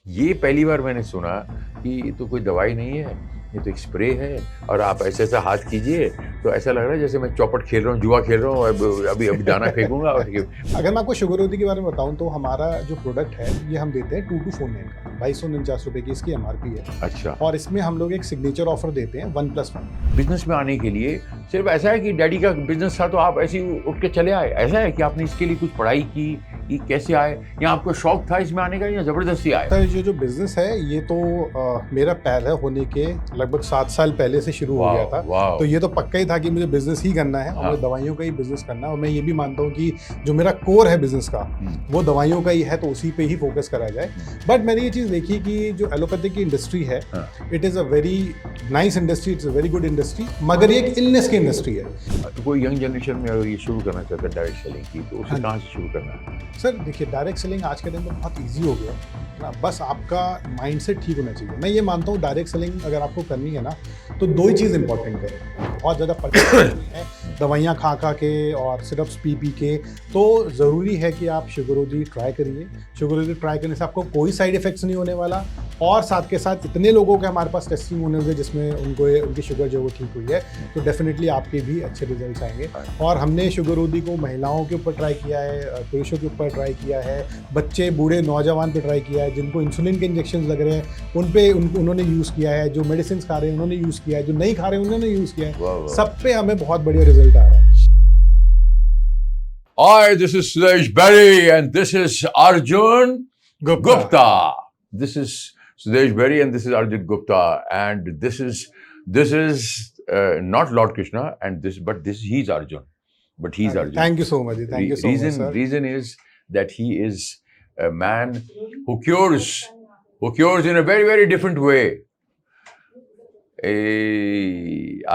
ये पहली बार मैंने सुना कि ये तो कोई दवाई नहीं है, ये तो एक स्प्रे है और आप ऐसे-ऐसा हाथ कीजिए, तो ऐसा लग रहा है जैसे मैं चौपट खेल रहा हूँ, जुआ खेल रहा हूँ, अब अभी दाना फेंकूँगा और ये अगर मैं आपको शुगर रोधी के बारे में बताऊं तो हमारा जो प्रोडक्ट है ये हम देते हैं 2 to 4 का 2249 की इसकी एमआरपी है। अच्छा। और इसमें हम लोग एक सिग्नेचर ऑफर देते हैं 1+1। बिज़नेस में आने के लिए सिर्फ़ ऐसा है कि डैडी का बिज़नेस था तो आप ऐसे ही उठ के चले आए? ऐसा है कि आपने इसके लिए कुछ पढ़ाई की, कि कैसे आए? या आपको शौक था इसमें आने का या ज़बरदस्ती आए? सर ये जो बिजनेस है ये तो मेरा पैदा होने के लगभग 7 साल पहले से शुरू हो गया था। वाओ! तो ये तो पक्का ही था कि मुझे बिजनेस ही करना है और हाँ। मुझे दवाइयों का ही बिजनेस करना है। और मैं ये भी मानता हूँ कि जो मेरा कोर है बिजनेस का वो दवाइयों का ही है, तो उसी पे ही फोकस करा जाए। बट मैंने ये चीज़ देखी कि जो एलोपैथिक की इंडस्ट्री है हाँ। It is a very nice industry, it's a very good industry, मगर ये एक इलनेस की इंडस्ट्री है। तो कोई यंग जनरेशन में अगर ये शुरू करना चाहता है डायरेक्ट सेलिंग की, तो उसे हाँ। कहाँ से शुरू करना है? सर देखिए डायरेक्ट सेलिंग आज के दिन में बहुत इजी हो गया है ना, बस आपका माइंडसेट ठीक होना चाहिए। मैं ये मानता हूँ डायरेक्ट सेलिंग अगर आपको करनी है ना तो 2 ही चीज़ इंपॉर्टेंट है, बहुत ज़्यादा परेशानी है दवाइयाँ खा खा के और सिरप्स पी पी के। तो ज़रूरी है कि आप शुगर रोधी ट्राई करिए। शुगर रोधी ट्राई करने से आपको कोई साइड इफेक्ट्स नहीं होने वाला, और साथ के साथ इतने लोगों के हमारे पास टेस्टिंग होने हुए जिसमें उनकी शुगर जो वो ठीक हुई है, तो डेफिनेटली आपके भी अच्छे रिजल्ट्स आएंगे। और हमने शुगर रोधी को महिलाओं के ऊपर ट्राई किया है, पुरुषों के ऊपर ट्राई किया है, बच्चे बूढ़े नौजवान पे ट्राई किया है, जिनको इंसुलिन के इंजेक्शन लग रहे हैं उन पे उन्होंने यूज़ किया है, जो मेडिसिन खा रहे हैं उन्होंने यूज़ किया है, जो नहीं खा रहे हैं उन्होंने यूज़ किया वाह, है, वाह। सब पे हमें बहुत बढ़िया रिजल्ट आ रहा है। Hi, this is Suresh Berry and this is Arjun Gupta. This is Suresh Berry and this is Arjun Gupta and this is not Lord Krishna and he's Arjun. But he's Arjun. Thank you so much, thank you so much sir. Reason is that he is a man who cures in a very, very different way.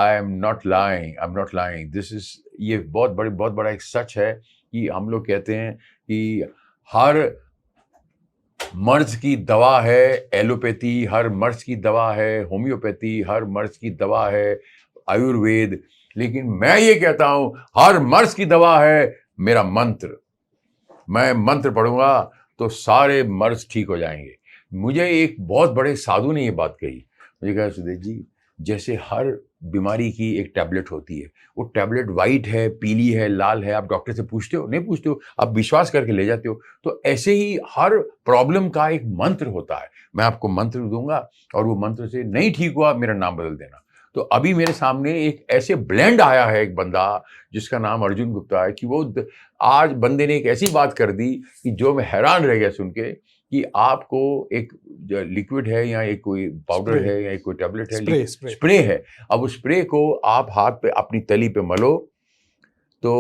I am not lying. I'm not lying. ये बहुत बड़ा एक सच है कि हम लोग कहते हैं कि हर मर्ज की दवा है एलोपैथी, हर मर्ज की दवा है होम्योपैथी, हर मर्ज की दवा है आयुर्वेद, लेकिन मैं ये कहता हूं हर मर्ज की दवा है मेरा मंत्र। मैं मंत्र पढ़ूंगा तो सारे मर्ज ठीक हो जाएंगे। मुझे एक बहुत बड़े साधु ने ये बात कही, मुझे कहा सुदेश जी जैसे हर बीमारी की एक टैबलेट होती है, वो टैबलेट वाइट है, पीली है, लाल है, आप डॉक्टर से पूछते हो? नहीं पूछते हो, आप विश्वास करके ले जाते हो। तो ऐसे ही हर प्रॉब्लम का एक मंत्र होता है। मैं आपको मंत्र दूंगा और वो मंत्र से नहीं ठीक हुआ मेरा नाम बदल देना। तो अभी मेरे सामने एक ऐसे ब्लेंड आया है एक बंदा जिसका नाम अर्जुन गुप्ता है कि वो आज बंदे ने एक ऐसी बात कर दी कि जो मैं हैरान रह गया सुन के कि आपको एक लिक्विड है या एक कोई पाउडर है या एक कोई टैबलेट है, स्प्रे है। अब उस स्प्रे को आप हाथ पे अपनी तली पे मलो तो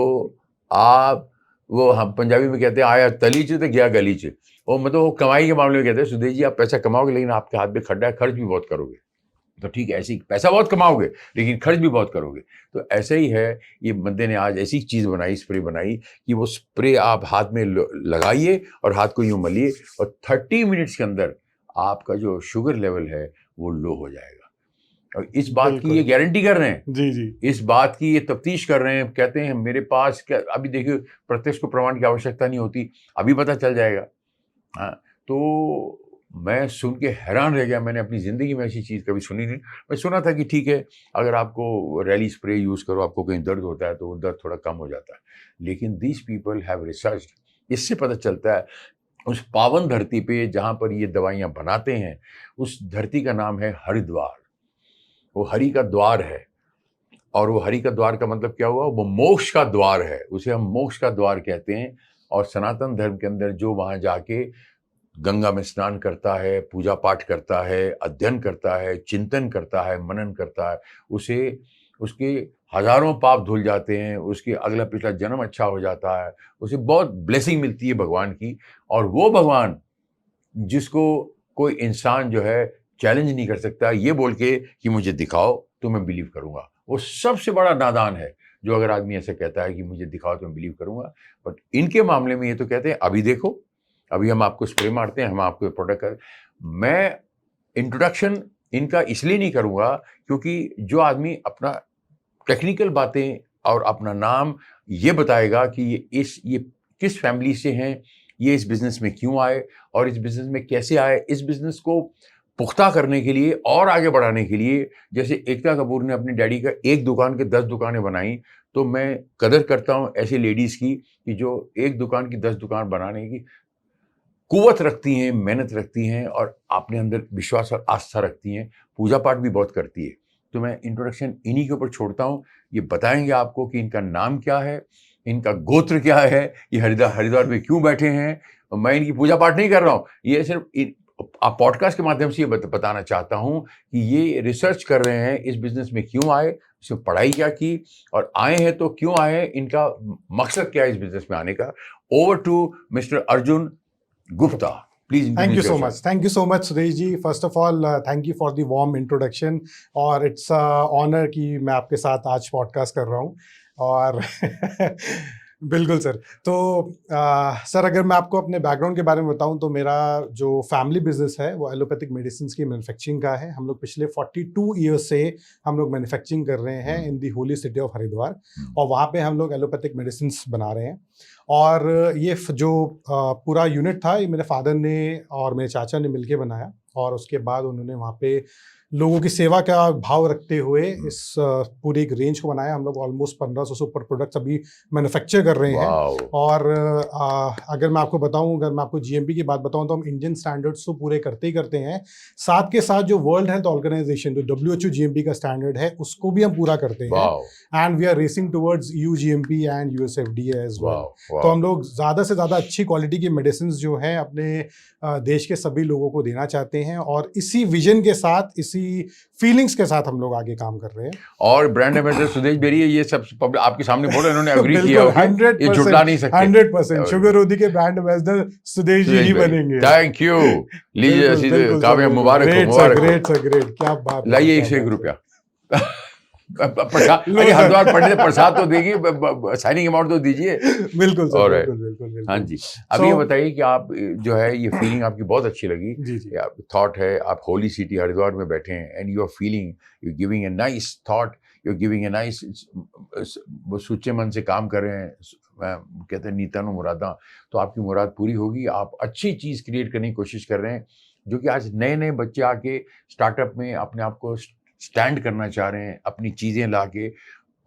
आप वो हम पंजाबी में कहते हैं आया तली च तो गया गली च। वो मतलब वो कमाई के मामले में कहते हैं सुदेश जी आप पैसा कमाओगे लेकिन आपके हाथ में खड्डा है, खर्च भी बहुत करोगे। तो ठीक है, ऐसे ही पैसा बहुत कमाओगे लेकिन खर्च भी बहुत करोगे। तो ऐसे ही है, ये बंदे ने आज ऐसी चीज़ बनाई, स्प्रे बनाई कि वो स्प्रे आप हाथ में लगाइए और हाथ को यूँ मलिए और 30 मिनट्स के अंदर आपका जो शुगर लेवल है वो लो हो जाएगा। और इस बात की ये गारंटी कर रहे हैं, जी जी, इस बात की ये तफ्तीश कर रहे हैं। कहते हैं मेरे पास क्या, अभी देखिए प्रत्यक्ष को प्रमाण की आवश्यकता नहीं होती, अभी पता चल जाएगा। हाँ, तो मैं सुन के हैरान रह गया। मैंने अपनी ज़िंदगी में ऐसी चीज़ कभी सुनी नहीं। मैं सुना था कि ठीक है अगर आपको रैली स्प्रे यूज़ करो, आपको कहीं दर्द होता है तो वो दर्द थोड़ा कम हो जाता है, लेकिन दीज पीपल हैव रिसर्च्ड। इससे पता चलता है उस पावन धरती पे जहाँ पर ये दवाइयाँ बनाते हैं, उस धरती का नाम है हरिद्वार। वो हरि का द्वार है और वो हरि का द्वार का मतलब क्या हुआ? वो मोक्ष का द्वार है, उसे हम मोक्ष का द्वार कहते हैं। और सनातन धर्म के अंदर जो वहाँ जाके गंगा में स्नान करता है, पूजा पाठ करता है, अध्ययन करता है, चिंतन करता है, मनन करता है, उसे उसके हजारों पाप धुल जाते हैं, उसके अगला पिछला जन्म अच्छा हो जाता है, उसे बहुत ब्लेसिंग मिलती है भगवान की। और वो भगवान जिसको कोई इंसान जो है चैलेंज नहीं कर सकता ये बोल के कि मुझे दिखाओ तो मैं बिलीव करूंगा, वो सबसे बड़ा नादान है जो अगर आदमी ऐसे कहता है कि मुझे दिखाओ तो मैं बिलीव करूंगा। बट इनके मामले में ये तो कहते हैं अभी देखो, अभी हम आपको स्प्रे मारते हैं, हम आपको प्रोडक्ट कर। मैं इंट्रोडक्शन इनका इसलिए नहीं करूंगा क्योंकि जो आदमी अपना टेक्निकल बातें और अपना नाम ये बताएगा कि ये किस फैमिली से हैं ये इस बिजनेस में क्यों आए और इस बिजनेस में कैसे आए, इस बिजनेस को पुख्ता करने के लिए और आगे बढ़ाने के लिए। जैसे एकता कपूर ने अपने डैडी का एक दुकान के 10 दुकानें बनाई, तो मैं कदर करता हूँ ऐसी लेडीज़ की कि जो एक दुकान की 10 दुकान बनाने की कुव्वत रखती हैं, मेहनत रखती हैं और अपने अंदर विश्वास और आस्था रखती हैं, पूजा पाठ भी बहुत करती है। तो मैं इंट्रोडक्शन इन्हीं के ऊपर छोड़ता हूँ। ये बताएंगे आपको कि इनका नाम क्या है, इनका गोत्र क्या है, ये हरिद्वार में क्यों बैठे हैं। मैं इनकी पूजा पाठ नहीं कर रहा हूँ, ये सिर्फ आप पॉडकास्ट के माध्यम से ये बताना चाहता हूँ कि ये रिसर्च कर रहे हैं, इस बिजनेस में क्यों आए, इसमें पढ़ाई क्या की और आए हैं तो क्यों आए, इनका मकसद क्या है इस बिजनेस में आने का। Over to mister Arjun Gupta, please. Thank you so much. Thank you so much, Suresh ji. First of all, thank you for the warm introduction. और it's honor कि मैं आपके साथ आज पॉडकास्ट कर रहा हूँ और बिल्कुल सर. तो सर, अगर मैं आपको अपने बैकग्राउंड के बारे में बताऊं तो मेरा जो फैमिली बिजनेस है वो एलोपैथिक मेडिसिन की मैन्युफैक्चरिंग का है. हम लोग पिछले 42 ईयर्स से हम लोग मैन्युफैक्चरिंग कर रहे हैं इन दी होली सिटी ऑफ हरिद्वार, और वहाँ पे हम लोग एलोपैथिक मेडिसिन बना रहे हैं. और ये जो पूरा यूनिट था ये मेरे फादर ने और मेरे चाचा ने मिलके बनाया, और उसके बाद उन्होंने वहाँ पे लोगों की सेवा का भाव रखते हुए इस पूरी एक रेंज को बनाया. हम लोग ऑलमोस्ट 1500 से ऊपर प्रोडक्ट्स अभी मैन्युफैक्चर कर रहे हैं. और अगर मैं आपको बताऊं, अगर मैं आपको जीएमपी की बात बताऊं, तो हम इंडियन स्टैंडर्ड्स तो पूरे करते ही करते हैं, साथ के साथ जो वर्ल्ड हेल्थ ऑर्गेनाइजेशन जो WHO जीएमपी का स्टैंडर्ड है उसको भी हम पूरा करते हैं. And we are racing towards EU GMP and US FDA as well. तो हम लोग ज़्यादा से ज़्यादा अच्छी क्वालिटी की मेडिसिन जो हैं अपने देश के सभी लोगों को देना चाहते हैं, और इसी विजन के साथ, इसी फीलिंग्स के साथ हम लोग आगे काम कर रहे हैं. और ब्रांड एम्बेसडर सुदेश बेरी है, ये सब आपके सामने बोल रहे हैं, इन्होंने एग्री किया. 100%, ये झुठला नहीं सकते. 100% शुगर रोधी के ब्रांड एम्बेसडर सुदेश जी ही बनेंगे. Thank you. लीजिए काव्य, मुबारक हो. मुबारक. Great sir, great. क्या बात. लाइए 101 रुपया. हरिद्वार पढ़ने से प्रसाद तो देगी, साइनिंग अमाउंट तो दीजिए. बिल्कुल सर, बिल्कुल. हाँ जी. अब ये बताइए कि आप जो है ये फीलिंग आपकी बहुत अच्छी लगी. थॉट है, आप होली सिटी हरिद्वार में बैठे हैं and you are feeling, you giving a nice thought, you giving a nice, सुच्चे मन से काम कर रहे हैं. कहते हैं नीता नु मुरादा, तो आपकी मुराद पूरी होगी. आप अच्छी चीज़ क्रिएट करने की कोशिश कर रहे हैं, जो कि आज नए नए बच्चे आके स्टार्टअप में अपने आप को स्टैंड करना चाह रहे हैं, अपनी चीज़ें लाके,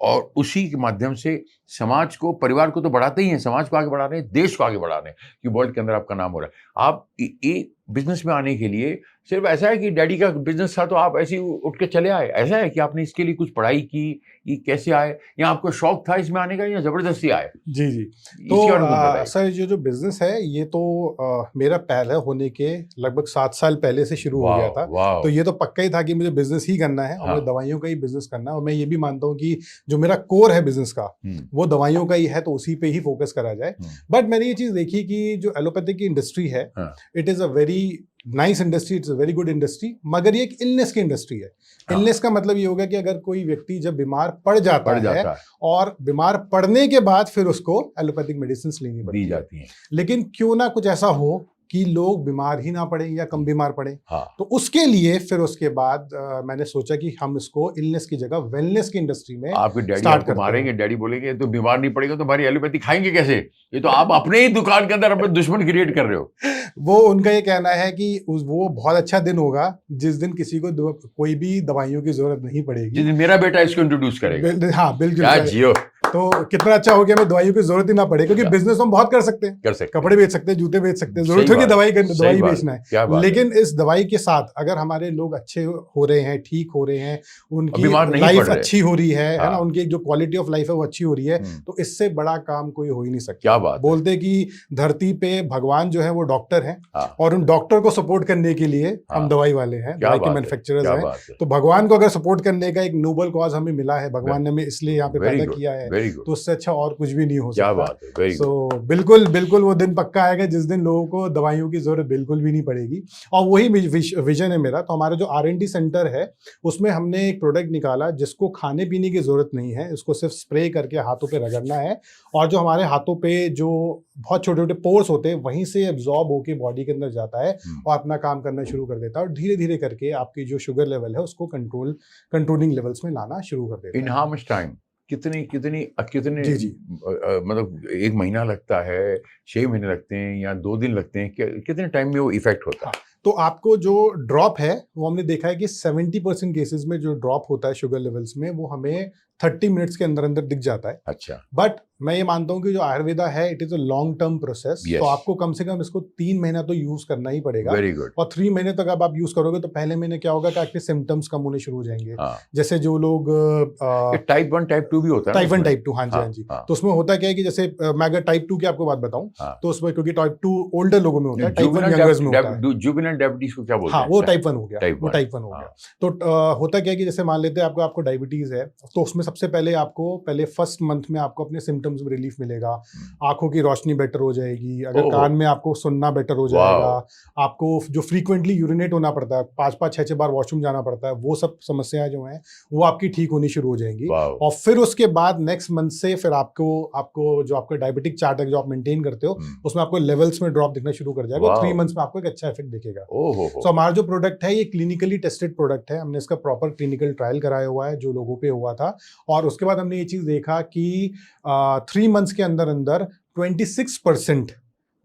और उसी के माध्यम से समाज को, परिवार को तो बढ़ाते ही हैं, समाज को आगे बढ़ा रहे हैं, देश को आगे बढ़ा रहे हैं, कि वर्ल्ड के अंदर आपका नाम हो रहा है. आप एक बिजनेस में आने के लिए सिर्फ ऐसा है कि डैडी का बिजनेस था तो आप ऐसे ही उठ के चले आए? ऐसा है कि आपने इसके लिए कुछ पढ़ाई की, ये कैसे आए, या आपको शौक था इसमें आने का, या जबरदस्ती आए? जी. तो सर, जो बिजनेस है ये तो मेरा पहले होने के लगभग 7 साल पहले से शुरू हो गया था. तो ये तो पक्का ही था कि मुझे बिजनेस ही करना है, और मुझे दवाइयों का ही बिजनेस करना है. और मैं ये भी मानता हूँ कि जो मेरा कोर है बिजनेस का वो दवाइयों का ही है, तो उसी पे ही फोकस करा जाए. बट मैंने ये चीज देखी कि जो एलोपैथिक की इंडस्ट्री है, it is a very nice industry, it's a very good industry, मगर ये एक इलनेस की इंडस्ट्री है. इलनेस का मतलब ये होगा कि अगर कोई व्यक्ति जब बीमार पड़ जाता है और बीमार पड़ने के बाद फिर उसको एलोपैथिक मेडिसिन लेनी पड़ती जाती है. लेकिन क्यों ना कुछ ऐसा हो कि लोग बीमार ही ना पड़े या कम बीमार पड़े. तो उसके लिए फिर उसके बाद मैंने सोचा कि हम इसको इलनेस की जगह वेलनेस की इंडस्ट्री में आपके डैडी आपको मारेंगे, डैडी बोलेंगे तो बीमार नहीं पड़ेगा तो हमारी एलोपैथी खाएंगे कैसे? ये तो आप अपने ही दुकान के अंदर अपने दुश्मन क्रिएट कर रहे हो. वो उनका ये कहना है कि वो बहुत अच्छा दिन होगा जिस दिन किसी को कोई भी दवाइयों की जरूरत नहीं पड़ेगी, जिस दिन मेरा बेटा इसको इंट्रोड्यूस करेगा. हाँ बिल्कुल. जियो. तो कितना अच्छा हो गया, हमें दवाइयों की जरूरत ही ना पड़े, क्योंकि बिजनेस हम बहुत कर सकते हैं. कपड़े बेच सकते हैं, जूते बेच सकते हैं, जरूरत होगी दवाई बेचना है. लेकिन इस दवाई के साथ अगर हमारे लोग अच्छे हो रहे हैं, ठीक हो रहे हैं, उनकी लाइफ अच्छी हो रही है ना, उनकी जो क्वालिटी ऑफ लाइफ है वो अच्छी हो रही है, तो इससे बड़ा काम कोई हो ही नहीं सकता. बोलते कि धरती पे भगवान जो है वो डॉक्टर है, और उन डॉक्टर को सपोर्ट करने के लिए हम दवाई वाले हैं, दवाई के मैन्युफैक्चरर्स हैं. तो भगवान को अगर सपोर्ट करने का एक नोबल कॉज हमें मिला है, भगवान ने हमें इसलिए यहाँ पे पैदा किया है, तो उससे अच्छा और कुछ भी नहीं हो सकता. तो बिल्कुल वो दिन पक्का आएगा जिस दिन लोगों को दवाइयों की जरूरत बिल्कुल भी नहीं पड़ेगी, और वही विजन है मेरा. तो हमारा जो R&D सेंटर है उसमें हमने एक प्रोडक्ट निकाला जिसको खाने पीने की जरूरत नहीं है, इसको सिर्फ स्प्रे करके हाथों पे रगड़ना है, और जो हमारे हाथों पे जो बहुत छोटे छोटे पोर्स होते हैं वहीं से एब्जॉर्ब होके बॉडी के अंदर जाता है और अपना काम करना शुरू कर देता है, और धीरे धीरे करके आपकी जो शुगर लेवल है उसको कंट्रोलिंग लेवल्स में लाना शुरू कर देता है. In how much time? कितनी कितनी कितने जी, जी। मतलब 1 महीना लगता है, 6 महीने लगते हैं या 2 दिन लगते हैं, कितने टाइम में वो इफेक्ट होता है? तो आपको जो ड्रॉप है वो हमने देखा है कि 70% केसेस में जो ड्रॉप होता है शुगर लेवल्स में वो हमें 30 मिनट्स के अंदर अंदर दिख जाता है। अच्छा, बट मैं ये मानता हूँ कि जो आयुर्वेदा है it is a long term process, Yes. तो आपको कम से कम इसको 3 महीना तो यूज करना ही पड़ेगा। Very good. और 3 महीने तक अब आप यूज करोगे तो पहले महीने क्या होगा कि आपके सिम्टम्स कम होने शुरू हो जाएंगे। हाँ, जैसे जो लोग ये टाइप 1 टाइप 2 भी होता है ना टाइप 1 उसमें? टाइप 2, हाँ जी, हाँ, हाँ जी। हाँ। तो उसमें होता क्या है कि जैसे मैं अगर टाइप 2 की आपको बात बताऊं हाँ। तो उसमें क्योंकि टाइप 2 ओल्डर लोगों में होता है, टाइप 1 जुवेनाइल यंगर्स में होता है। जुवेनाइल डायबिटीज को क्या बोलते हाँ हैं? वो टाइप 1 हो गया, टाइप वो 1, टाइप 1 हो हाँ। गया। तो होता क्या है कि जैसे मान लेते हैं आपको डायबिटीज है, तो उसमें सबसे पहले आपको पहले फर्स्ट मंथ में आपको अपने सिम्टम्स में रिलीफ मिलेगा। आंखों की रोशनी बेटर हो जाएगी, अगर ओहो। कान में आपको सुनना बेटर हो वाह। जाएगा, आपको जो फ्रीक्वेंटली यूरिनेट होना पड़ता है, 5-5 6-6 बार वॉशरूम जाना पड़ता है, वो सब समस्याएं जो हैं वो आपकी ठीक होनी शुरू हो जाएंगी। वाह। और फिर उसके बाद नेक्स्ट मंथ से फिर आपको जो आपका डायबिटिक चार्ट है जो आप मेंटेन करते हो उसमें आपको लेवल्स में ड्रॉप दिखना शुरू कर जाएगा। वाह। 3 मंथ्स में आपको एक अच्छा इफेक्ट दिखेगा। ओहो। तो हमारा जो प्रोडक्ट है ये क्लिनिकली टेस्टेड प्रोडक्ट है, हमने इसका प्रॉपर क्लिनिकल ट्रायल कराया हुआ है जो लोगों पे हुआ था। और उसके बाद हमने ये चीज देखा कि 3 मंथ्स के अंदर अंदर 26%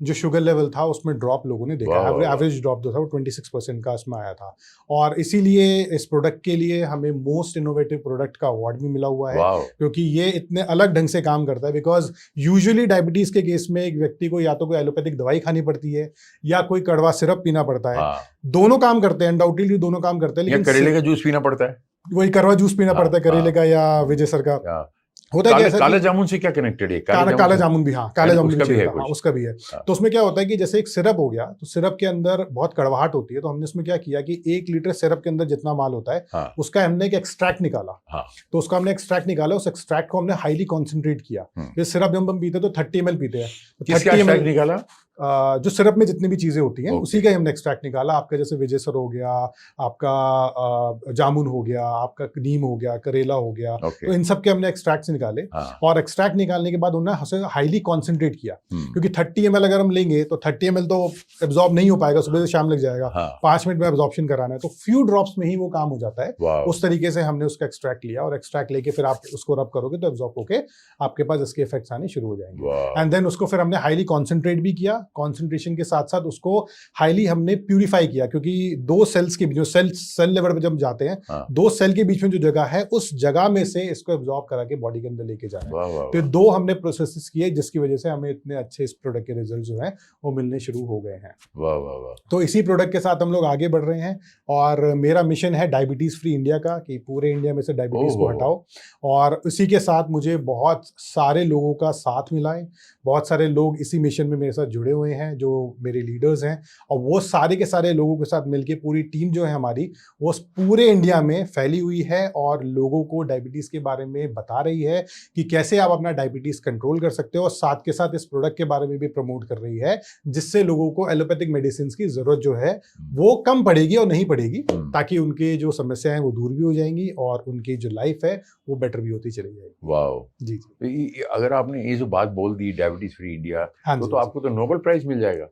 जो शुगर लेवल था उसमें ड्रॉप लोगों ने देखा। एवरेज ड्रॉप जो था वो 26% का इसमें आया था। और इसीलिए इस प्रोडक्ट के लिए हमें मोस्ट इनोवेटिव प्रोडक्ट का अवार्ड भी मिला हुआ है, क्योंकि ये इतने अलग ढंग से काम करता है। बिकॉज यूजुअली डायबिटीज के केस में एक व्यक्ति को या तो कोई एलोपैथिक दवाई खानी पड़ती है या कोई कड़वा सिरप पीना पड़ता है। दोनों काम करते हैं, अनडाउटेडली दोनों काम करते हैं, लेकिन करेले का जूस पीना पड़ता है, वही करवा जूस पीना पड़ता है करेले का या विजय सर का। होता है काला जामुन से क्या कनेक्टेड है? काला जामुन भी, हाँ काला जामुन उसका भी है, हाँ उसका भी है। तो उसमें क्या होता है कि जैसे एक सिरप हो गया, तो सिरप के अंदर बहुत कड़वाहट होती है, तो हमने उसमें क्या किया कि 1 लीटर सिरप के अंदर जितना माल होता है उसका हमने एक एक्सट्रैक्ट निकाला। तो उसका हमने एक्सट्रैक्ट निकाला, उस एक्सट्रैक्ट को हमने हाईली कॉन्सेंट्रेट किया। ये सिरप जब हम पीते तो 30 ml पीते हैं, 30 ml निकाला जो सिरप में जितनी भी चीजें होती हैं उसी का हमने एक्सट्रैक्ट निकाला। आपका जैसे विजय सर हो गया, आपका जामुन हो गया, आपका नीम हो गया, करेला हो गया, तो इन सब के हमने एक्सट्रैक्ट निकाले। और एक्सट्रैक्ट निकालने के बाद उन्होंने हाईली कॉन्सेंट्रेट किया, क्योंकि 30 ml अगर हम लेंगे तो 30 ml तो एब्जॉर्ब नहीं हो पाएगा, सुबह से शाम लग जाएगा। 5 मिनट में एब्जॉर्प्शन कराना है, तो फ्यू ड्रॉप्स में ही वो काम हो जाता है। उस तरीके से हमने उसका एक्सट्रैक्ट लिया, और एक्सट्रैक्ट लेके फिर आप उसको रब करोगे तो एब्जॉर्ब होके आपके पास इसके इफेक्ट्स आने शुरू हो जाएंगे। एंड देन उसको फिर हमने हाईली कॉन्सेंट्रेट भी किया। कॉन्सेंट्रेशन के साथ साथ उसको हाईली हमने प्यूरिफाई किया, क्योंकि 2 सेल्स के बीच जो सेल लेवल पे जब जाते हैं, 2 सेल के बीच में जो जगह है उस जगह में से इसको एब्जॉर्ब करा के बॉडी के अंदर लेके जाना है। तो 2 हमने प्रोसेसेस किए, जिसकी वजह से हमें इतने अच्छे इस प्रोडक्ट के रिजल्ट जो हैं वो मिलने शुरू हो गए हैं। वाह वाह वाह। तो इसी प्रोडक्ट के साथ हम लोग आगे बढ़ रहे हैं, और मेरा मिशन है डायबिटीज फ्री इंडिया का, कि पूरे इंडिया में से डायबिटीज को हटाओ। और इसी के साथ मुझे बहुत सारे लोगों का साथ मिला है, बहुत सारे लोग इसी मिशन में मेरे साथ जुड़े हुए हैं जो मेरे लीडर्स हैं, और वो सारे के सारे लोगों के साथ मिलके पूरी टीम जो है हमारी वो पूरे इंडिया में फैली हुई है, और लोगों को डायबिटीज के बारे में बता रही है कि कैसे आप अपना डायबिटीज कंट्रोल कर सकते हो, और साथ के साथ इस प्रोडक्ट के बारे में भी प्रमोट कर रही है, जिससे लोगों को एलोपैथिक मेडिसिन की जरूरत जो है वो कम पड़ेगी और नहीं पड़ेगी, ताकि उनके जो समस्याएं वो दूर भी हो जाएंगी और उनकी जो लाइफ है वो बेटर भी होती चली जाएगी। वाह जी जी। अगर आपने ये जो बात बोल दी डायबिटीज फ्री इंडिया, तो आपको तो नोबेल प्राइज मिल जाएगा।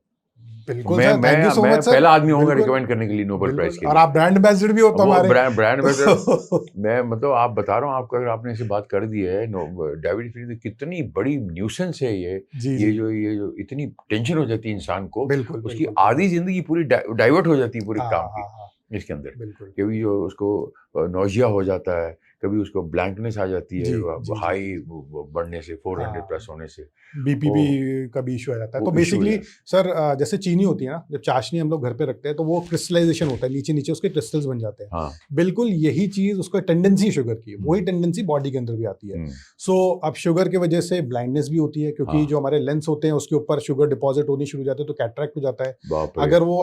बिल्कुल मैं sir, thank you so much sir. पहला आदमी होऊंगा रिकमेंड करने के लिए नोबेल प्राइज के लिए। और आप ब्रांड एम्बेसडर भी हो तो हमारे। ब्रांड एम्बेसडर मैं मतलब आप बता रहा हूँ, आपको अगर आपने ऐसे बात कर दी है, डायबिटीज फ्री, तो कितनी बड़ी न्यूसेंस है ये जो इतनी टेंशन हो जाती है इंसान को, उसकी आधी जिंदगी पूरी डाइवर्ट हो जाती है पूरे काम की इसके अंदर। कभी जो उसको नोजिया हो जाता है, कभी उसको ब्लैंकनेस आ जाती है, हाई बढ़ने से, 400 प्लस होने से, बीपी भी का भी इशू आ जाता है। तो बेसिकली सर जैसे चीनी होती है ना, जब चाशनी हम लोग घर पे रखते हैं तो वो क्रिस्टलाइजेशन होता है, नीचे नीचे उसके क्रिस्टल्स बन जाते हैं। बिल्कुल यही चीज उसको टेंडेंसी शुगर की, वही टेंडेंसी बॉडी के अंदर भी आती है। सो अब शुगर की वजह से ब्लाइंडनेस भी होती है, क्योंकि जो हमारे लेंस होते हैं उसके ऊपर शुगर डिपॉजिट होनी शुरू हो जाती है, तो कैटरैक्ट हो जाता है।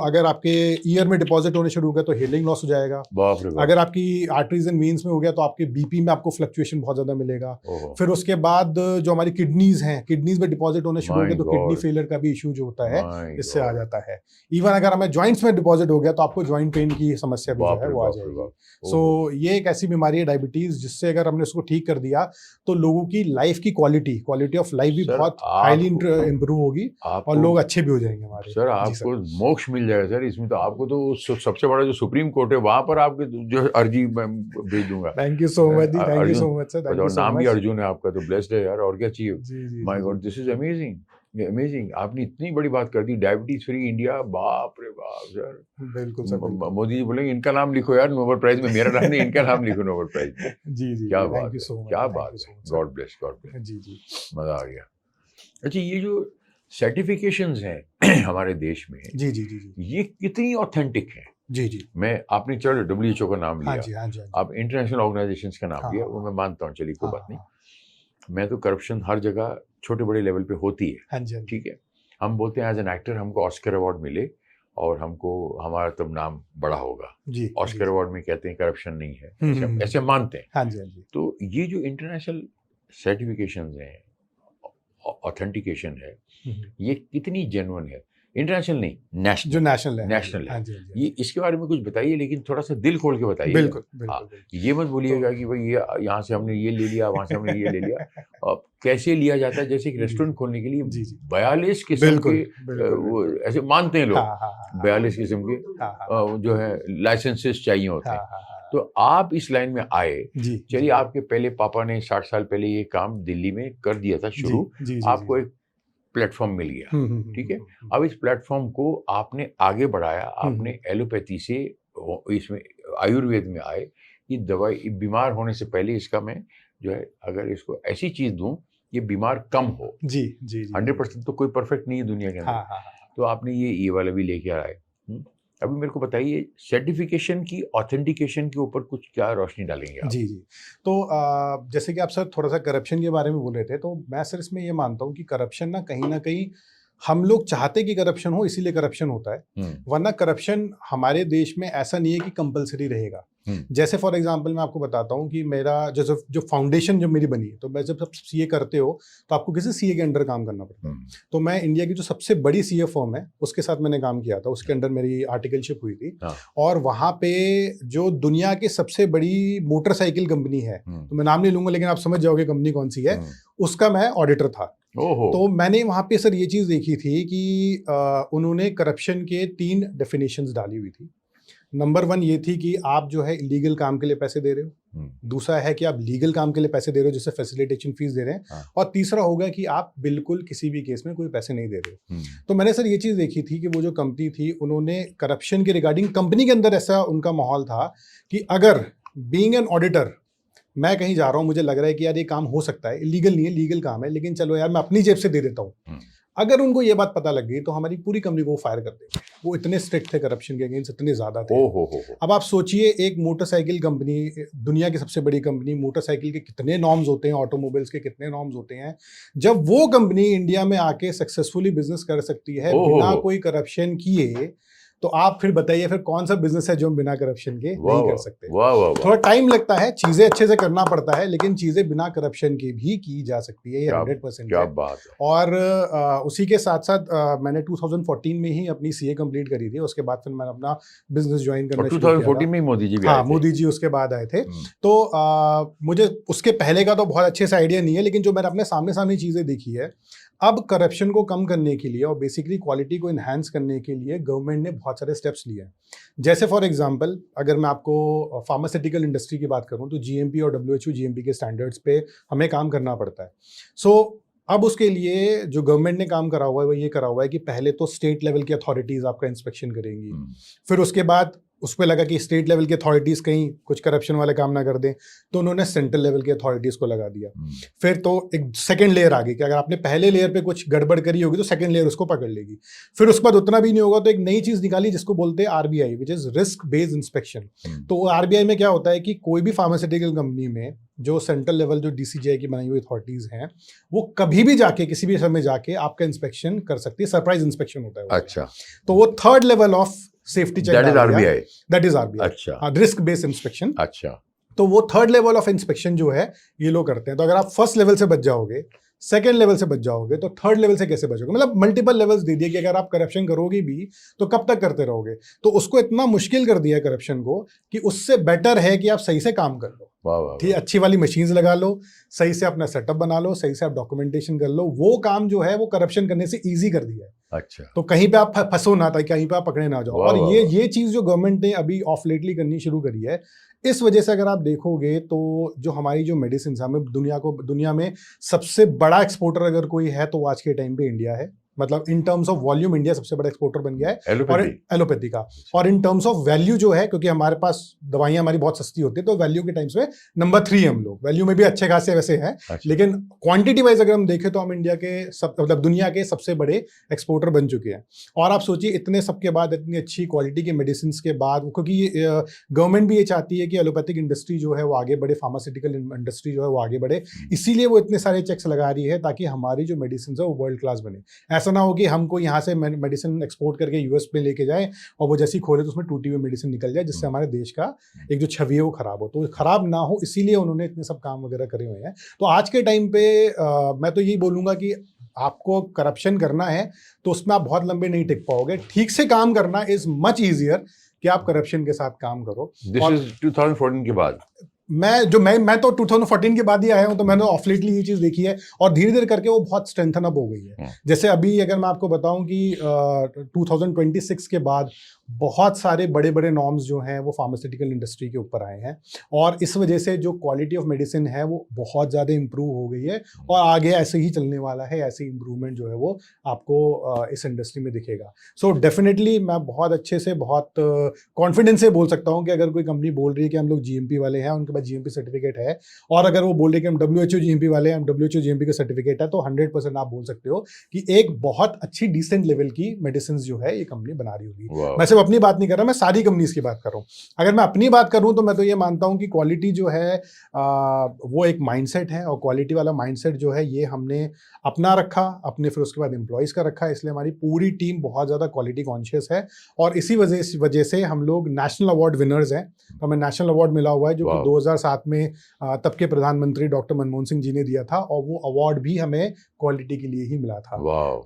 अगर आपके ईयर में डिपॉजिट होने शुरू हो गया तो हियरिंग लॉस हो जाएगा। अगर आपकी आर्टरीज एंड वेन्स में हो गया तो आपके बीपी में आपको फ्लक्चुएशन बहुत ज्यादा मिलेगा। फिर उसके बाद जो हमारी किडनीज हैं, किडनीज में डिपॉजिट होने शुरू हो गया तो किडनी फेलियर का भी इशू जो होता है इससे आ जाता है। इवन अगर हमें जॉइंट्स में डिपॉजिट हो गया तो आपको जॉइंट पेन की समस्या भी जो है वो आ जाएगी। सो ये एक ऐसी बीमारी है डायबिटीज, जिससे अगर हमने उसको ठीक कर दिया तो लोगों की लाइफ की क्वालिटी ऑफ लाइफ भी बहुत हाईली इंप्रूव होगी, और लोग अच्छे भी हो जाएंगे हमारे। सर आपको मोक्ष मिल जाएगा सर इसमें, तो आपको तो सबसे बड़ा जो सुप्रीम कोर्ट है वहां पर आपके जो अर्जी भेज दूंगा। Thank you so much, thank you so much sir, thank you so नाम भी much. अर्जुन है आपका, तो ब्लेस्ड है यार, और क्या चाहिए। जी my god, this is amazing, amazing. आपने इतनी बड़ी बात कर दी, डायबिटीज फ्री इंडिया, बाप रे बाप सर। बिल्कुल सर, बिल्कुल। मोदी जी बोलेंगे इनका नाम लिखो यार नोबेल प्राइज में, मेरा नाम नहीं, इनका नाम लिखो नोबेल प्राइज में। जी जी, क्या थैंक बात यू है, सो मच, क्या थैंक बात यू है, so much god bless, god bless, जी जी। मजा आ गया। अच्छा, ये जो सर्टिफिकेशंस हैं हमारे देश में, जी जी जी जी ये कितनी ऑथेंटिक हैं? जी जी। मैं, आपने चलो WHO का नाम हाँ लिया, जी, हाँ जी, हाँ जी। आप इंटरनेशनल ऑर्गेनाइजेशंस का नाम हाँ, लिया, हाँ, वो मैं मानता हूँ, चलिए कोई हाँ, बात नहीं। हाँ, मैं तो करप्शन हर जगह छोटे बड़े लेवल पे होती है, हाँ जी, हाँ जी। ठीक है। हम बोलते हैं एज एन एक्टर हमको ऑस्कर अवार्ड मिले और हमको हमारा तब नाम बड़ा होगा। जी, ऑस्कर जी। अवार्ड में कहते हैं करप्शन नहीं है, हम्म, ऐसे मानते हैं। हाँ जी, हाँ जी। तो ये जो इंटरनेशनल सर्टिफिकेशंस हैं, ऑथेंटिकेशन है, ये कितनी जेन्युइन है? इंटरनेशनल नहीं, नेशनल, जो नेशनल है, नेशनल है। हाँ जी, हाँ जी। ये इसके बारे में कुछ बताइए, लेकिन थोड़ा सा दिल खोल के बताइए। बिल्कुल, हाँ, बिल्कुल। ये मत बोलिएगा कि भाई ये यहाँ से हमने ये ले लिया, वहाँ से हमने ये ले लिया। अब कैसे लिया जाता है, जैसे एक जी, रेस्टोरेंट खोलने के लिए जी, जी। 42 किस्म बिल्कुल, के बिल्कुल, वो बिल्कुल। ऐसे मानते हैं लोग, हाँ, हाँ, हाँ, 42 किस्म के हाँ, हाँ, जो है लाइसेंसेस चाहिए होते हाँ, हैं। हाँ, हाँ। तो आप इस लाइन में आए, जी, चलिए जी, आपके पहले पापा ने 60 साल पहले ये काम दिल्ली में कर दिया था जी, शुरू, जी, जी, आपको जी। एक प्लेटफॉर्म मिल गया, ठीक है। अब इस प्लेटफॉर्म को आपने आगे बढ़ाया, आपने एलोपैथी से इसमें आयुर्वेद में आए। ये दवाई बीमार होने से पहले इसका मैं जो है, अगर इसको ऐसी चीज दूं ये बीमार कम हो। जी, जी, जी। 100% तो कोई परफेक्ट नहीं है दुनिया के अंदर। हाँ, हाँ, हाँ। तो आपने ये वाला भी लेके आए। अभी मेरे को बताइए, सर्टिफिकेशन की ऑथेंटिकेशन के ऊपर कुछ क्या रोशनी डालेंगे आप? जी, जी। तो जैसे कि आप सर थोड़ा-सा करप्शन के बारे में बोल रहे थे, तो मैं सर इसमें ये मानता हूँ कि करप्शन ना कहीं हम लोग चाहते कि करप्शन हो, इसीलिए करप्शन होता है। वरना करप्शन हमारे देश में ऐसा नहीं है कि कंपल्सरी रहेगा। जैसे फॉर एग्जांपल मैं आपको बताता हूँ कि मेरा जो फाउंडेशन जब मेरी बनी, तो मैं जब सीए करते हो तो आपको किसी सीए के अंडर काम करना पड़ता है। तो मैं इंडिया की जो सबसे बड़ी सीए फर्म है उसके साथ मैंने काम किया था, उसके अंडर मेरी आर्टिकलशिप हुई थी। और वहाँ पे जो दुनिया की सबसे बड़ी मोटरसाइकिल कंपनी है, तो मैं नाम नहीं लूंगा लेकिन आप समझ जाओगे कंपनी कौन सी है, उसका मैं ऑडिटर था। तो मैंने वहाँ पे सर ये चीज़ देखी थी कि उन्होंने करप्शन के 3 डेफिनेशंस डाली हुई थी। नंबर 1 ये थी कि आप जो है इलीगल काम के लिए पैसे दे रहे हो। दूसरा है कि आप लीगल काम के लिए पैसे दे रहे हो, जैसे फैसिलिटेशन फीस दे रहे हैं। और तीसरा होगा कि आप बिल्कुल किसी भी केस में कोई पैसे नहीं दे रहे हो। तो मैंने सर ये चीज़ देखी थी कि वो जो कंपनी थी, उन्होंने करप्शन के रिगार्डिंग कंपनी के अंदर ऐसा उनका माहौल था कि अगर बीइंग एन ऑडिटर मैं कहीं जा रहा हूँ, मुझे लग रहा है कि यार ये काम हो सकता है, इलीगल नहीं है, लीगल काम है, लेकिन चलो यार मैं अपनी जेब से दे देता हूँ। अगर उनको ये बात पता लग गई तो हमारी पूरी कंपनी को फायर कर देंगे। वो इतने स्ट्रिक्ट थे करप्शन के अगेंस्ट, इतने ज्यादा थे। अब आप सोचिए, एक मोटरसाइकिल कंपनी, दुनिया की सबसे बड़ी कंपनी, मोटरसाइकिल के कितने नॉर्म्स होते हैं, ऑटोमोबाइल्स के कितने नॉर्म्स होते हैं। जब वो कंपनी इंडिया में आके सक्सेसफुली बिजनेस कर सकती है बिना कोई करप्शन किए, तो आप फिर बताइए फिर कौन सा बिजनेस है जो हम बिना करप्शन के नहीं कर सकते। थोड़ा टाइम लगता है, चीजें अच्छे से करना पड़ता है, लेकिन चीजें बिना करप्शन के भी की जा सकती है, ये 100% क्या बात है। और उसी के साथ साथ मैंने 2014 में ही अपनी सीए कंप्लीट करी थी। उसके बाद फिर मैंने अपना बिजनेस ज्वाइन करना शुरू किया। 2014 में मोदी जी भी आए थे। मोदी जी उसके बाद आए थे। तो मुझे उसके पहले का तो बहुत अच्छे से आइडिया नहीं है, लेकिन जो मैंने अपने सामने चीजें देखी है, अब करप्शन को कम करने के लिए और बेसिकली क्वालिटी को इन्हांस करने के लिए गवर्नमेंट ने बहुत सारे स्टेप्स लिए हैं। जैसे फॉर एग्जांपल अगर मैं आपको फार्मास्यूटिकल इंडस्ट्री की बात करूं, तो जीएमपी और WHO जीएमपी के स्टैंडर्ड्स पे हमें काम करना पड़ता है। अब उसके लिए जो गवर्नमेंट ने काम करा हुआ है वो ये करा हुआ है कि पहले तो स्टेट लेवल की अथॉरिटीज़ आपका इंस्पेक्शन करेंगी। फिर उसके बाद उस पर लगा कि स्टेट लेवल की अथॉरिटीज़ कहीं कुछ करप्शन वाले काम ना कर दें, तो उन्होंने सेंट्रल लेवल की अथॉरिटीज़ को लगा दिया। फिर तो एक सेकंड लेयर आ गई कि अगर आपने पहले लेयर पे कुछ गड़बड़ करी होगी तो सेकंड लेयर उसको पकड़ लेगी। फिर उसके बाद उतना भी नहीं होगा तो एक नई चीज़ निकाली जिसको बोलते हैं RBI, which is risk based inspection. तो RBI में क्या होता है कि कोई भी फार्मास्यूटिकल कंपनी में जो सेंट्रल लेवल जो DCGI की बनाई हुई अथॉरिटीज़ हैं, वो कभी भी जाके किसी भी समय जाके आपका इंस्पेक्शन कर सकती है। सरप्राइज इंस्पेक्शन होता है। अच्छा, तो वो third level of safety check, that is RBI। अच्छा, रिस्क बेस्ड इंस्पेक्शन। अच्छा, तो वो थर्ड लेवल ऑफ इंस्पेक्शन जो है ये लोग करते हैं। तो अगर आप फर्स्ट लेवल से बच जाओगे, सेकंड लेवल से बच जाओगे, तो थर्ड लेवल से कैसे बचोगे? मतलब मल्टीपल लेवल्स दे दिए कि अगर आप करप्शन करोगे भी तो कब तक करते रहोगे। तो उसको इतना मुश्किल कर दिया करप्शन को कि उससे बेटर है कि आप सही से काम कर लो। ठीक, अच्छी वाली मशीन्स लगा लो, सही से अपना सेटअप बना लो, सही से आप डॉक्यूमेंटेशन कर लो। वो काम जो है वो करप्शन करने से ईजी कर दिया है। अच्छा, तो कहीं पे आप फंसो ना, ताकि कहीं पे आप पकड़े ना जाओ। वाह, और वाह, ये वाह। ये चीज जो गवर्नमेंट ने अभी ऑफ लेटली करनी शुरू करी है, इस वजह से अगर आप देखोगे तो जो हमारी जो मेडिसिन, हमें दुनिया में सबसे बड़ा एक्सपोर्टर अगर कोई है तो वो आज के टाइम पे इंडिया है। मतलब in terms of volume India सबसे बड़ा एक्सपोर्टर बन गया है। और एलोपैथी। एलोपैथी का, और इन टर्म्स ऑफ वैल्यू जो है, क्योंकि हमारे पास दवाइयां हमारी बहुत सस्ती होती है, तो वैल्यू के टाइम्स में नंबर 3 हम लोग, वैल्यू में भी अच्छे खासे वैसे हैं। अच्छा, लेकिन क्वांटिटी वाइज अगर हम देखें तो हम इंडिया के मतलब दुनिया के सबसे बड़े एक्सपोर्टर बन चुके हैं। और आप सोचिए, इतने सबके बाद, इतनी अच्छी क्वालिटी के मेडिसिन के बाद, क्योंकि गवर्नमेंट भी ये चाहती है कि एलोपैथिक इंडस्ट्री जो है वो आगे बढ़े, फार्मास्यूटिकल इंडस्ट्री जो है वो आगे बढ़े, इसीलिए वो इतने सारे चेक्स लगा रही है ताकि हमारी जो मेडिसिन है वो वर्ल्ड क्लास बने। ऐसा ना हो कि हमको यहाँ से मेडिसिन एक्सपोर्ट करके यूएस में लेके जाए और वो जैसी खोले तो उसमें टूटी हुई मेडिसिन निकल जाए, जिससे हमारे देश का एक जो छवि है वो खराब हो। तो खराब ना हो, इसीलिए उन्होंने इतने सब काम वगैरह करे हुए हैं। तो आज के टाइम पे मैं तो यही बोलूंगा कि आपको करप्शन करना है तो उसमें आप बहुत लंबे नहीं टिक पाओगे। ठीक से काम करना इज मच ईजियर कि आप करप्शन के साथ काम करो। दिस और इज 2014 के बाद। मैं तो 2014 के बाद ही आया हूं, तो मैंने ऑफ लेटली ये चीज देखी है और धीरे धीरे करके वो बहुत स्ट्रेंथन अप हो गई है। जैसे अभी अगर मैं आपको बताऊं कि 2026 के बाद बहुत सारे बड़े बड़े नॉर्म्स जो हैं वो फार्मास्यूटिकल इंडस्ट्री के ऊपर आए हैं, और इस वजह से जो क्वालिटी ऑफ मेडिसिन है वो बहुत ज़्यादा इंप्रूव हो गई है, और आगे ऐसे ही चलने वाला है। ऐसी इंप्रूवमेंट जो है वो आपको इस इंडस्ट्री में दिखेगा। सो डेफिनेटली मैं बहुत अच्छे से, बहुत कॉन्फिडेंस से बोल सकता हूँ कि अगर कोई कंपनी बोल रही है कि हम लोग जीएमपी वाले हैं, उनके पास जीएमपी सर्टिफिकेट है, और अगर वो बोल रहे हैं कि हम डब्ल्यूएचओ जीएमपी वाले हैं, हम डब्ल्यूएचओ जीएमपी का सर्टिफिकेट है, तो 100% आप बोल सकते हो कि एक बहुत अच्छी डिसेंट लेवल की मेडिसिन जो है ये कंपनी बना रही होगी। मैं सिर्फ अपनी बात नहीं कर रहा, मैं सारी कंपनीज की बात कर रहा हूँ। अगर मैं अपनी बात करूँ तो मैं तो ये मानता हूँ कि क्वालिटी जो है वो एक माइंडसेट है, और क्वालिटी वाला माइंडसेट जो है ये हमने अपना रखा, अपने फिर उसके बाद एम्प्लॉयज़ का रखा, इसलिए हमारी पूरी टीम बहुत ज़्यादा क्वालिटी कॉन्शियस है। और इसी वजह से हम लोग नेशनल अवार्ड विनर्स हैं। तो हमें नेशनल अवार्ड मिला हुआ है जो कि 2007 में तब के प्रधानमंत्री डॉक्टर मनमोहन सिंह जी ने दिया था, और वो अवार्ड भी हमें क्वालिटी के लिए ही मिला था।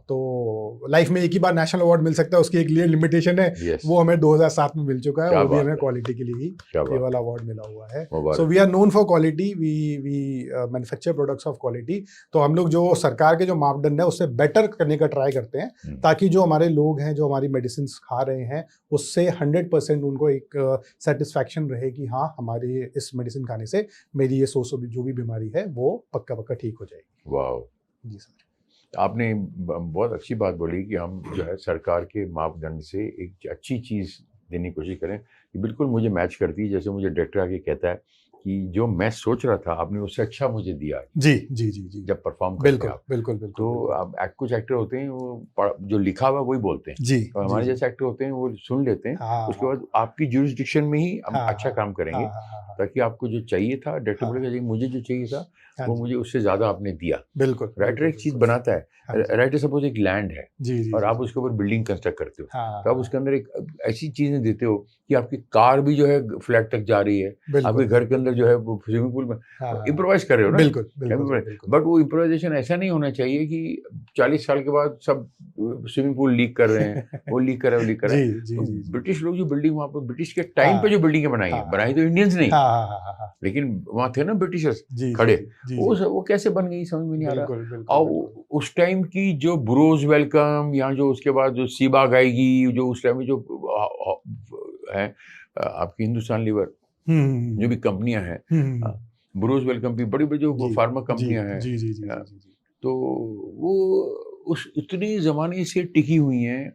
तो लाइफ में एक ही बार नेशनल अवार्ड मिल सकता है, उसकी एक क्लियर लिमिटेशन है। वो हमें 2007 में मिल चुका है, वो भी हमें क्वालिटी के लिए ही ये वाला अवार्ड मिला हुआ है। So we are known for quality, we manufacture products of quality. तो हम लोग जो सरकार के जो मापदंड है उससे बेटर करने का ट्राई करते हैं, ताकि जो हमारे लोग हैं, जो हमारी मेडिसिन खा रहे हैं, उससे 100% उनको एक सेटिस्फैक्शन रहे कि हाँ, हमारे इस मेडिसिन खाने से मेरी ये जो भी बीमारी है वो पक्का ठीक हो जाएगी। वाह जी सर, आपने बहुत अच्छी बात बोली कि हम जो है सरकार के मापदंड से एक अच्छी चीज़ देने की कोशिश करें। ये बिल्कुल मुझे मैच करती है। जैसे मुझे डायरेक्टर आके कहता है कि जो मैं सोच रहा था आपने उससे अच्छा मुझे दिया जी जी जी जी, जब परफॉर्म करते हैं आप। बिल्कुल तो अब कुछ एक्टर होते हैं वो जो लिखा हुआ वही बोलते हैं जी, और हमारे जैसे एक्टर होते हैं वो सुन लेते हैं। उसके बाद आपकी जुरिस्डिक्शन में ही हम अच्छा काम करेंगे, ताकि आपको जो चाहिए था डायरेक्टर बोलेगा मुझे जो चाहिए था वो मुझे उससे ज़्यादा आपने दिया। बिल्कुल, राइटर एक चीज़ बनाता है। राइटर सपोज एक लैंड है और आप उसके ऊपर बिल्डिंग कंस्ट्रक्ट करते हो, तो आप उसके अंदर एक ऐसी चीज़ें देते हो कि आपकी कार भी जो है फ्लैट तक जा रही है, आपके घर के अंदर जो है वो स्विमिंग पूल में इम्प्रोवाइज कर रहे हो ना। बिल्कुल। बट वो इम्प्रोवाइजेशन ऐसा नहीं होना चाहिए कि 40 साल के बाद सब स्विमिंग पूल लीक कर रहे हैं, वो लीक कर रहे हैं। तो ब्रिटिश लोग जो बिल्डिंग वहाँ पर ब्रिटिश के टाइम पे जो बिल्डिंग बनाई तो इंडियंस नहीं, लेकिन वहाँ थे ना ब्रिटिशर्स खड़े, वो कैसे बन गई समझ में नहीं आ रहा। और उस टाइम की जो ब्रोज वेलकम या जो उसके बाद जो सीबा गाएगी, जो उस टाइम में जो है आपकी हिंदुस्तान लीवर जो भी कंपनियां हैं, ब्रोज वेलकम भी बड़ी बड़ी जो फार्मा कंपनियां हैं, तो वो उस इतने ज़माने से टिकी हुई हैं,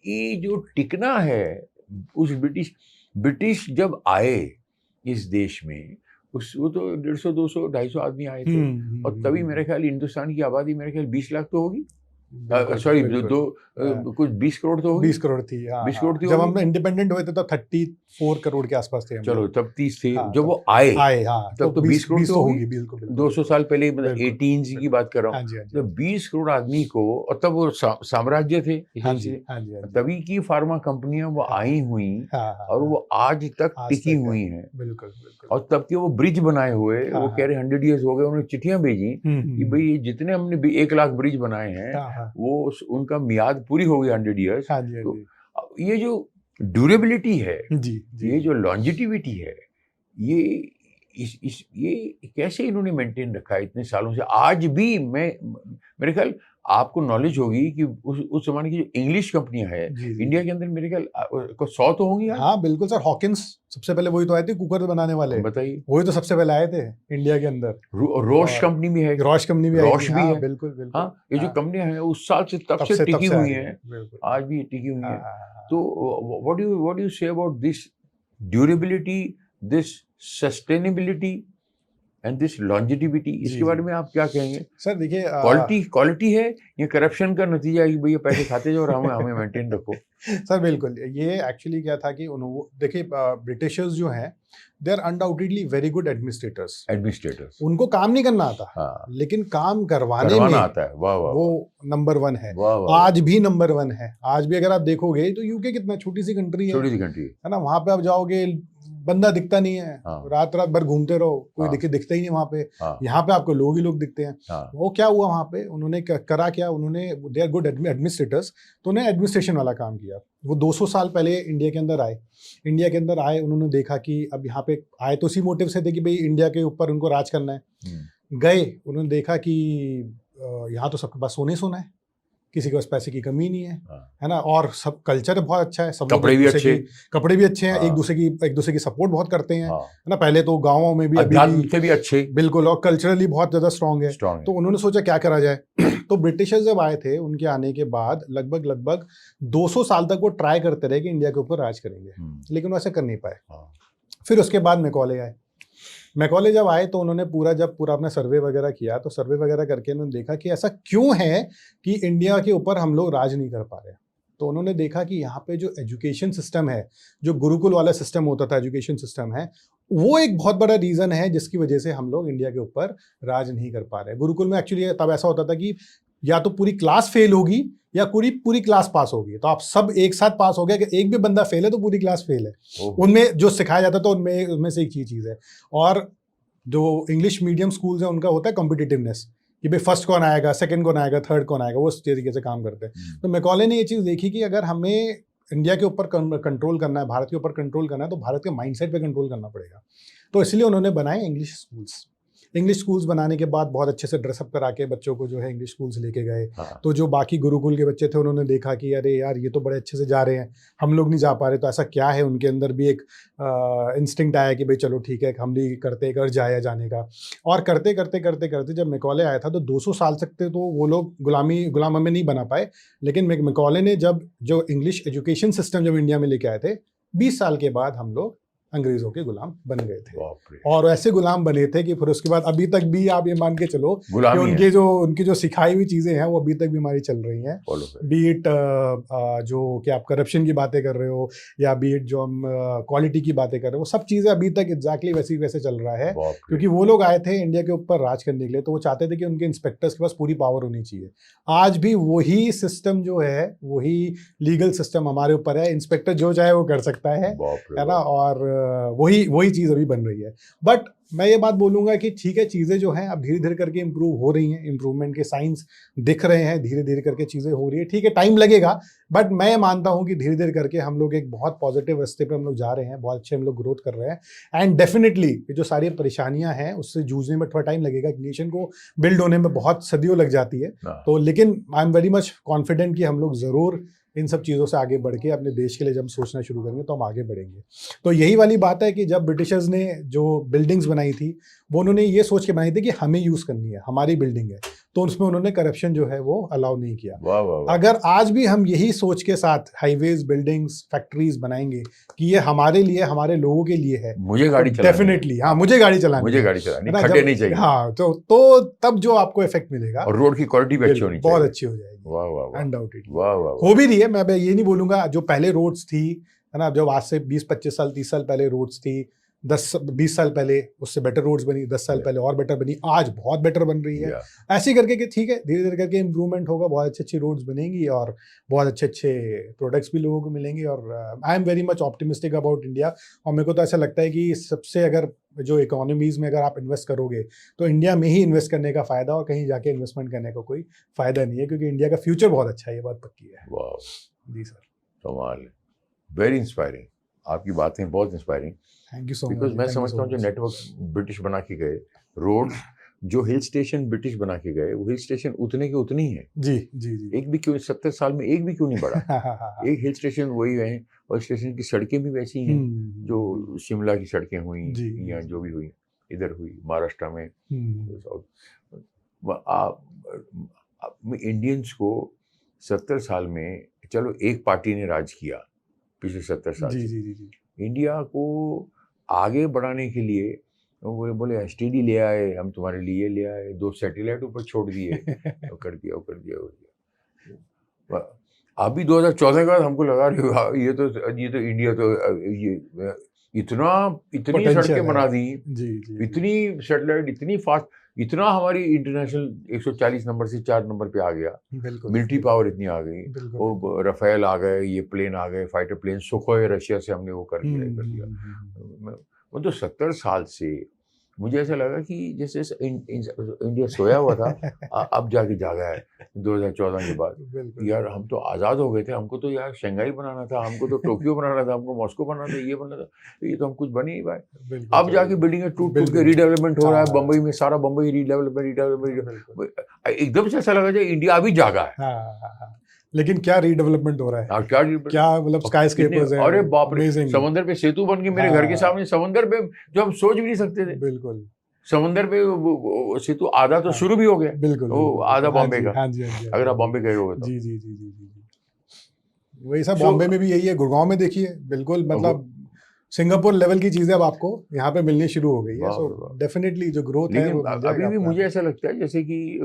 ये जो टिकना है उस ब्रिटिश जब आए इस देश में, वो तो 150, 200, 250 आदमी आए थे, और तभी मेरे ख्याल हिंदुस्तान की आबादी मेरे ख्याल 20 लाख तो होगी। सॉरी, कुछ 20 करोड़ तो होगी। 20 करोड़ थी, 20 करोड़ थी। जब हम इंडिपेंडेंट हुए थे तो 34 करोड़ के आसपास थे। चलो तब 30 थे, जब वो आए तब तो 20 करोड़ तो होगी। 200 साल पहले, मतलब 18 की बात कर रहा हूँ, तो 20 करोड़ आदमी को, और तब वो साम्राज्य थे, तभी की फार्मा कंपनियां वो आई हुई और वो आज तक टिकी हुई हैं। और तब के वो ब्रिज बनाए हुए, वो कह रहे 100 ईयर्स हो गए, उन्होंने चिट्ठियां भेजी कि भाई ये जितने हमने 1 लाख ब्रिज बनाए हैं वो उनका मियाद पूरी हो गई 100 ईयर्स। तो ये जो ड्यूरेबिलिटी है, ये जो लॉन्जिटिविटी है, ये कैसे इन्होंने मेंटेन रखा है इतने सालों से। आज भी मेरे ख्याल आपको नॉलेज होगी कि उस जमाने की जो इंग्लिश कंपनियां है जी जी इंडिया के अंदर मेरे ख्याल 100 तो होंगी यार। हाँ बिल्कुल सर, हॉकिंस सबसे पहले वही तो आए थे कुकर बनाने वाले, बताइए, वही तो सबसे पहले आए थे इंडिया के अंदर। रोश और कंपनी भी है, रॉश कंपनी भी आई रॉश थी, भी हाँ है। बिल्कुल बिल्कुल। हाँ, ये जो हाँ, कंपनियां हैं उस साल से तब तब से से टिकी आ हुई रही हैं, है, बिल्कुल। आज भी टिकी हुई हाँ, हैं। हाँ, हाँ, तो what do you say about this durability, this sustainability and this longevity, जी इसके बारे जी में आप क्या कहेंगे? सर देखिए क्वालिटी है या करप्शन का नतीजा है कि भैया पैसे खाते जाओ और हमें हमें मेंटेन रखो? सर बिल्कुल, ये एक्चुअली क्या था कि देखिए ब्रिटिशर्स जो हैं they are undoubtedly very good administrators. Administrators, उनको काम नहीं करना आता, हाँ, लेकिन काम करवाने करवाना में आता है। वाह वाह वो नंबर 1 है, वाह वाह, आज भी नंबर 1 है। आज भी अगर आप देखोगे तो यूके कितना छोटी सी कंट्री छोटी सी कंट्री है ना, वहां पे आप जाओगे बंदा दिखता नहीं है, हाँ। रात रात भर घूमते रहो, कोई हाँ। दिखता ही नहीं वहां पे। हाँ, यहाँ पे आपको लोग ही लोग दिखते हैं। हाँ, वो क्या हुआ वहां पे, उन्होंने करा क्या, उन्होंने दे आर गुड एडमिनिस्ट्रेटर्स, तो उन्होंने एडमिनिस्ट्रेशन वाला काम किया। वो 200 साल पहले इंडिया के अंदर आए, उन्होंने देखा कि अब यहाँ पे आए तो उसी मोटिव से थे कि भाई इंडिया के ऊपर उनको राज करना है। गए, उन्होंने देखा कि यहाँ तो सबके पास सोने सोना है, किसी के पास पैसे की कमी नहीं है, है ना, और सब कल्चर बहुत अच्छा है, सब लोग कपड़े भी अच्छे, कपड़े भी अच्छे हैं, हाँ। एक दूसरे की सपोर्ट बहुत करते हैं, हाँ। है ना। पहले तो गाँवों में भी, अभी अध्यात्म से भी अच्छे, बिल्कुल, और कल्चरली बहुत ज्यादा स्ट्रांग है। तो उन्होंने सोचा क्या करा जाए। तो ब्रिटिशर्स जब आए थे, उनके आने के बाद लगभग 200 साल तक वो ट्राई करते रहे कि इंडिया के ऊपर राज करेंगे, लेकिन वो ऐसे कर नहीं पाए। फिर उसके बाद मैकॉले आए। मैकॉले जब आए तो उन्होंने पूरा अपना सर्वे वगैरह किया, तो सर्वे वगैरह करके उन्होंने देखा कि ऐसा क्यों है कि इंडिया के ऊपर हम लोग राज नहीं कर पा रहे। तो उन्होंने देखा कि यहाँ पे जो एजुकेशन सिस्टम है, जो गुरुकुल वाला सिस्टम होता था, एजुकेशन सिस्टम है, वो एक बहुत बड़ा रीजन है जिसकी वजह से हम लोग इंडिया के ऊपर राज नहीं कर पा रहे। गुरुकुल में एक्चुअली तब ऐसा होता था कि या तो पूरी क्लास फेल होगी या पूरी क्लास पास होगी, तो आप सब एक साथ पास हो गए, कि एक भी बंदा फेल है तो पूरी क्लास फेल है। उनमें जो सिखाया जाता था उनमें से एक चीज है। और जो इंग्लिश मीडियम स्कूल्स हैं उनका होता है कॉम्पिटिटिवनेस, कि भाई फर्स्ट कौन आएगा, सेकंड कौन आएगा, थर्ड कौन आएगा, वो उस तरीके से काम करते हैं। तो मैकॉले ने ये चीज़ देखी कि अगर हमें इंडिया के ऊपर कंट्रोल करना है, भारत के ऊपर कंट्रोल करना है, तो भारत के माइंडसेट पे कंट्रोल करना पड़ेगा। तो इसलिए उन्होंने बनाए इंग्लिश स्कूल्स बनाने के बाद बहुत अच्छे से ड्रेसअप करा के बच्चों को जो है इंग्लिश स्कूल्स लेके गए। हाँ। तो जो बाकी गुरुकुल के बच्चे थे उन्होंने देखा कि अरे यार ये तो बड़े अच्छे से जा रहे हैं, हम लोग नहीं जा पा रहे, तो ऐसा क्या है, उनके अंदर भी एक इंस्टिंक्ट आया कि भाई चलो ठीक है, हम भी करते एक अर्ज आया जाने का। और करते करते जब मैकॉले आया था तो 200 साल तक तो वो लोग गुलाम में नहीं बना पाए, लेकिन मैकॉले ने जब जो इंग्लिश एजुकेशन सिस्टम जब इंडिया में लेके आए थे, 20 साल के बाद हम लोग अंग्रेजों के गुलाम बन गए थे। और ऐसे गुलाम बने थे कि फिर उसके बाद अभी तक भी आप ये मान के चलो कि उनकी जो सिखाई हुई चीजें हैं वो अभी तक भी हमारी चल रही हैं। बी इट जो कि आप करप्शन की बातें कर रहे हो, या बी इट जो हम क्वालिटी की बातें कर रहे हो, वो सब चीजें अभी तक एग्जैक्टली वैसे चल रहा है। क्योंकि वो लोग आए थे इंडिया के ऊपर राज करने के लिए, तो वो चाहते थे कि उनके इंस्पेक्टर्स के पास पूरी पावर होनी चाहिए। आज भी वही सिस्टम जो है, वही लीगल सिस्टम हमारे ऊपर है, इंस्पेक्टर जो चाहे वो कर सकता है ना। और वही चीज अभी बन रही है। बट मैं ये बात बोलूंगा कि ठीक है, चीजें जो हैं अब धीरे धीरे करके इंप्रूव हो रही हैं, इंप्रूवमेंट के साइंस दिख रहे हैं, धीरे धीरे करके चीजें हो रही है। ठीक है, टाइम लगेगा, बट मैं मानता हूं कि धीरे धीरे करके हम लोग एक बहुत पॉजिटिव रास्ते पे हम लोग जा रहे हैं, बहुत अच्छे हम लोग ग्रोथ कर रहे हैं। एंड डेफिनेटली जो सारी परेशानियां हैं उससे जूझने में थोड़ा टाइम लगेगा, नेशन को बिल्ड होने में बहुत सदियों लग जाती है। तो लेकिन आई एम वेरी मच कॉन्फिडेंट कि हम लोग जरूर इन सब चीज़ों से आगे बढ़ के अपने देश के लिए जब सोचना शुरू करेंगे तो हम आगे बढ़ेंगे। तो यही वाली बात है कि जब ब्रिटिशर्स ने जो बिल्डिंग्स बनाई थी, वो उन्होंने ये सोच के बनाई थी कि हमें यूज़ करनी है, हमारी बिल्डिंग है, तो उसमें उन्होंने करप्शन जो है वो अलाउ नहीं किया। वाह। अगर आज भी हम यही सोच के साथ हाईवेज, बिल्डिंग्स, फैक्ट्रीज बनाएंगे कि ये हमारे लिए, हमारे लोगों के लिए है, मुझे गाड़ी चलानी, डेफिनेटली हाँ, मुझे गाड़ी चलानी, खड्डे नहीं चाहिए, हाँ, तो तब जो आपको इफेक्ट मिलेगा, और रोड की क्वालिटी भी अच्छी होनी चाहिए, बहुत अच्छी हो जाएगी। वाह, अनडाउटेडली वाह, हो भी रही है। मैं ये नहीं बोलूंगा, जो पहले रोड्स थी, है ना, जब आज से 20-25 साल 30 साल पहले रोड्स थी, 10-20 साल पहले उससे बेटर रोड्स बनी, 10 साल पहले और बेटर बनी, आज बहुत बेटर बन रही है। ऐसे करके कि ठीक है, धीरे धीरे करके इंप्रूवमेंट होगा, बहुत अच्छी रोड्स बनेंगी और बहुत अच्छे प्रोडक्ट्स भी लोगों को मिलेंगे। और आई am very much optimistic about India. और मेरे को तो ऐसा लगता है कि सबसे अगर जो इकोनॉमीज में अगर आप इन्वेस्ट करोगे तो इंडिया में ही इन्वेस्ट करने का फायदा, और कहीं जाके इन्वेस्टमेंट करने का कोई फायदा नहीं है, क्योंकि इंडिया का फ्यूचर बहुत अच्छा है, ये बात पक्की है। वाह जी सर, कमाल, वेरी इंस्पायरिंग, आपकी बातें बहुत inspiring. Thank you so much. Because मैं समझता हूँ जो नेटवर्क ब्रिटिश बना के गए, रोड जो हिल स्टेशन ब्रिटिश बना के गए वो हिल स्टेशन उतने के उतने ही है। जी जी जी। एक भी क्यों 70 साल में एक भी क्यों नहीं बढ़ा। हाँ। एक हिल स्टेशन वही है और स्टेशन की सड़कें भी वैसी ही हैं जो शिमला की सड़कें हुई जी, या जी। जो भी हुई इधर हुई महाराष्ट्र में। इंडियंस को 70 साल में, चलो एक पार्टी ने राज किया पिछले 70 साल जी से, जी जी जी। इंडिया को आगे बढ़ाने के लिए वो बोले एसटीडी ले आए, हम तुम्हारे लिए ले आए, 2 सैटेलाइट ऊपर छोड़ दिए, वो कर दिया, वो कर दिया, वो दिया। अभी 2014 के बाद हमको लगा ये तो इंडिया तो ये इतनी Potential सड़कें है। बना दी, जी जी। इतनी सैटेलाइट, इतनी फास्ट, इतना हमारी इंटरनेशनल 140 नंबर से 4 नंबर पे आ गया, बिल्कुल मिलिट्री पावर इतनी आ गई, बिल्कुल। वो रफेल आ गए, ये प्लेन आ गए, फाइटर प्लेन, सुखोई रशिया से हमने वो कर दिया, ये कर दिया। वो तो 70 साल से मुझे ऐसा लगा कि जैसे इंडिया सोया हुआ था, अब जाके जागा है 2014 के बाद। बिल्कुल यार हम तो आज़ाद हो गए थे, हमको तो यार शंघाई बनाना था, हमको तो टोक्यो बनाना था, हमको मॉस्को बनाना था, ये बनना था, ये तो हम कुछ बन ही नहीं पाए। बिल्कुल। अब जाके बिल्डिंगें टूट टूट के रीडेवलपमेंट हो रहा है, बम्बई में सारा बम्बई रीडेवलपमेंट। एकदम से ऐसा लगा जाए इंडिया अभी जागा है। हाँ। लेकिन क्या रीडेवलपमेंट हो रहा है, और क्या क्या मतलब स्काईस्केपर्स है, अरे बाप रे, amazing। समंदर पे सेतु बन के मेरे घर के सामने, समंदर पे जो हम सोच भी नहीं सकते थे, बिल्कुल समंदर पे वो सेतु आधा तो शुरू भी हो गया, बिल्कुल वो आधा बॉम्बे का, हाँ जी अगर आप बॉम्बे गए हो तो। जी जी जी जी जी। वही सब बॉम्बे में भी यही है, गुड़गांव में देखिए, बिल्कुल मतलब सिंगापुर लेवल की चीजें अब आपको यहाँ पे मिलनी शुरू हो गई है। सो डेफिनेटली जो ग्रोथ है वो लेकिन अभी भी मुझे ऐसा लगता है जैसे कि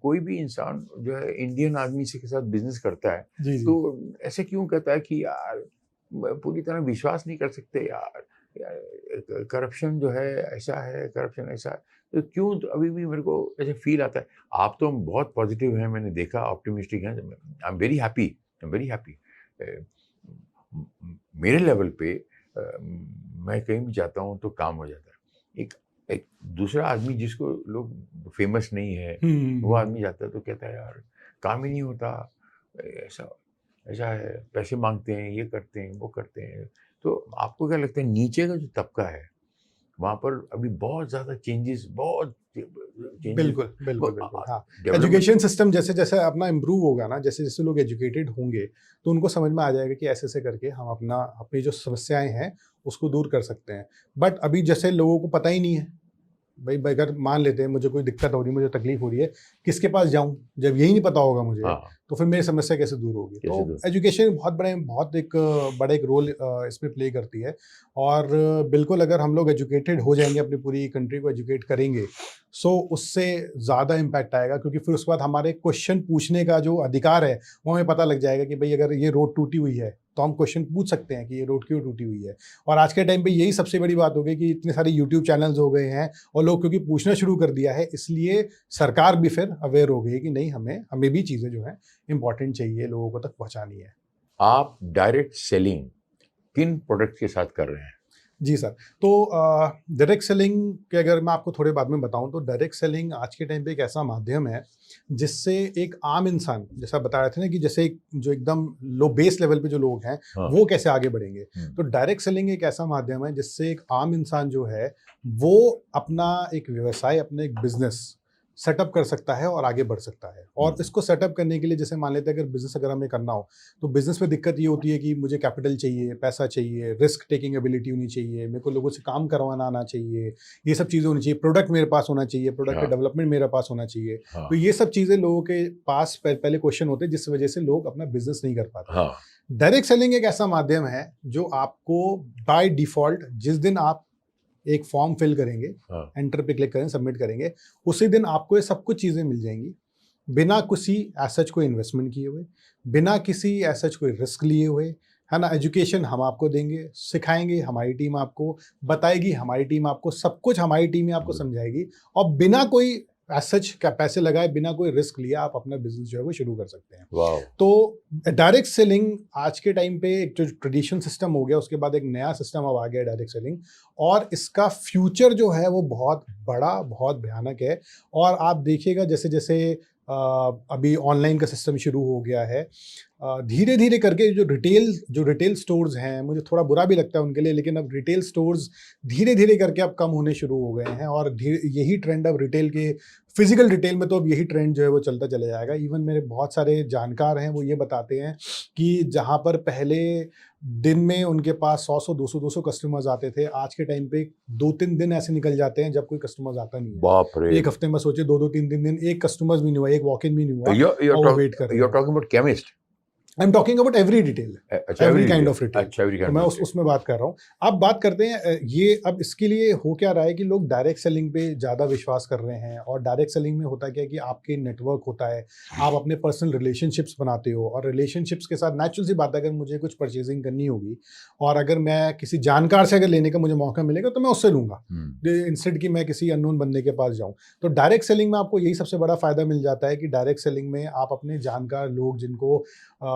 कोई भी इंसान जो है इंडियन आदमी से के साथ बिजनेस करता है, तो ऐसे क्यों कहता है कि यार पूरी तरह विश्वास नहीं कर सकते यार, करप्शन जो है ऐसा है, करप्शन ऐसा है, तो क्यों तो अभी भी मेरे को ऐसे फील आता है। आप तो बहुत पॉजिटिव हैं, मैंने देखा, ऑप्टिमिस्टिक हैं, आई am very happy, I am very happy. मेरे लेवल पे मैं कहीं भी जाता हूँ तो काम हो जाता है। एक दूसरा आदमी जिसको लोग फेमस नहीं है, वो आदमी जाता है तो कहता है यार काम ही नहीं होता, ऐसा है, पैसे मांगते हैं, ये करते हैं, वो करते हैं। तो आपको क्या लगता है नीचे का जो तबका है वहाँ पर अभी बहुत ज़्यादा चेंजेस, बिल्कुल हाँ। एजुकेशन सिस्टम जैसे जैसे अपना इम्प्रूव होगा ना, जैसे जैसे लोग एजुकेटेड होंगे तो उनको समझ में आ जाएगा कि ऐसे ऐसे करके हम अपनी जो समस्याएं हैं उसको दूर कर सकते हैं। बट अभी जैसे लोगों को पता ही नहीं है, भाई अगर मान लेते हैं मुझे कोई दिक्कत हो रही है, मुझे तकलीफ हो रही है, किसके पास जाऊं, जब यही नहीं पता होगा मुझे, तो फिर मेरी समस्या कैसे दूर होगी। तो एजुकेशन बहुत एक बड़ा एक रोल इसमें प्ले करती है। और बिल्कुल अगर हम लोग एजुकेटेड हो जाएंगे, अपनी पूरी कंट्री को एजुकेट करेंगे, सो उससे ज़्यादा इम्पैक्ट आएगा, क्योंकि फिर उसके बाद हमारे क्वेश्चन पूछने का जो अधिकार है वो हमें पता लग जाएगा कि भाई अगर ये रोड टूटी हुई है तो हम क्वेश्चन पूछ सकते हैं कि ये रोड क्यों टूटी हुई है। और आज के टाइम पे यही सबसे बड़ी बात हो गई कि इतने सारे यूट्यूब चैनल्स हो गए हैं और लोग क्योंकि पूछना शुरू कर दिया है, इसलिए सरकार भी फिर अवेयर हो गई कि नहीं, हमें भी चीज़ें जो है इंपॉर्टेंट चाहिए, लोगों को तक पहुंचानी है। आप डायरेक्ट सेलिंग किन प्रोडक्ट के साथ कर रहे हैं? जी सर, तो डायरेक्ट सेलिंग के अगर मैं आपको थोड़े बाद में बताऊं तो डायरेक्ट सेलिंग आज के टाइम पे एक ऐसा माध्यम है जिससे एक आम इंसान, जैसा बता रहे थे ना कि जैसे जो एकदम लो बेस लेवल पे जो लोग हैं वो कैसे आगे बढ़ेंगे, तो डायरेक्ट सेलिंग एक ऐसा माध्यम है जिससे एक आम इंसान जो है वो अपना एक व्यवसाय, अपना एक बिजनेस सेटअप कर सकता है और आगे बढ़ सकता है। और इसको सेटअप करने के लिए जैसे मान लेते हैं अगर बिजनेस अगर हमें करना हो तो बिजनेस में दिक्कत ये होती है कि मुझे कैपिटल चाहिए, पैसा चाहिए, रिस्क टेकिंग एबिलिटी होनी चाहिए, मेरे को लोगों से काम करवाना आना चाहिए, ये सब चीज़ें होनी चाहिए, प्रोडक्ट मेरे पास होना चाहिए, प्रोडक्ट का डेवलपमेंट मेरे पास होना चाहिए। तो ये सब चीज़ें लोगों के पास पहले क्वेश्चन होते हैं, जिस वजह से लोग अपना बिजनेस नहीं कर पाते। डायरेक्ट सेलिंग एक ऐसा माध्यम है जो आपको बाय डिफॉल्ट जिस दिन आप एक फॉर्म फिल करेंगे, एंटर पे क्लिक करें, सबमिट करेंगे, उसी दिन आपको ये सब कुछ चीज़ें मिल जाएंगी, बिना किसी एसच कोई इन्वेस्टमेंट किए हुए, बिना किसी एसच कोई रिस्क लिए हुए, है ना। एजुकेशन हम आपको देंगे, सिखाएंगे, हमारी टीम आपको बताएगी, हमारी टीम आपको सब कुछ, हमारी टीम ही आपको समझाएगी, और बिना कोई एसच क्या पैसे लगाए, बिना कोई रिस्क लिया आप अपना बिजनेस जो है वो शुरू कर सकते हैं। तो डायरेक्ट सेलिंग आज के टाइम पे एक जो ट्रेडिशनल सिस्टम हो गया, उसके बाद एक नया सिस्टम अब आ गया डायरेक्ट सेलिंग, और इसका फ्यूचर जो है वो बहुत बड़ा, बहुत भयानक है। और आप देखिएगा जैसे जैसे अभी ऑनलाइन का सिस्टम शुरू हो गया है। धीरे धीरे करके जो रिटेल स्टोर्स हैं, मुझे थोड़ा बुरा भी लगता है उनके लिए, लेकिन अब रिटेल स्टोर्स धीरे धीरे करके अब कम होने शुरू हो गए हैं, और यही ट्रेंड अब रिटेल के फिजिकल रिटेल में तो अब यही ट्रेंड जो है वो चलता चले जाएगा। इवन मेरे बहुत सारे जानकार हैं, वो ये बताते हैं कि जहाँ पर पहले दिन में उनके पास 100 कस्टमर्स आते थे, आज के टाइम पे 2-3 दिन ऐसे निकल जाते हैं जब कोई कस्टमर्स आता नहीं है। बाप रे, एक हफ्ते में सोचिए 2-3 दिन एक कस्टमर्स भी नहीं हुआ, एक वॉक इन भी नहीं हुआ, you're और वो वेट कर रहे you're हैं। talking about chemist. I am talking about every detail, अच्छा, every every kind retail. Of retail. अच्छा, every तो kind मैं of उस retail. उसमें बात कर रहा हूँ। अब बात करते हैं ये अब इसके लिए हो क्या रहा है कि लोग डायरेक्ट सेलिंग पे ज़्यादा विश्वास कर रहे हैं, और डायरेक्ट सेलिंग में होता क्या है कि आपके नेटवर्क होता है, आप अपने पर्सनल रिलेशनशिप्स बनाते हो, और रिलेशनशिप्स के साथ नेचुरल सी बात है, अगर मुझे कुछ परचेजिंग करनी होगी और अगर मैं किसी जानकार से अगर लेने का मुझे मौका मिलेगा तो मैं उससे लूँगा, इंस्टेड कि मैं किसी अननोन बंदे के पास जाऊँ। तो डायरेक्ट सेलिंग में आपको यही सबसे बड़ा फ़ायदा मिल जाता है कि डायरेक्ट सेलिंग में आप अपने जानकार लोग जिनको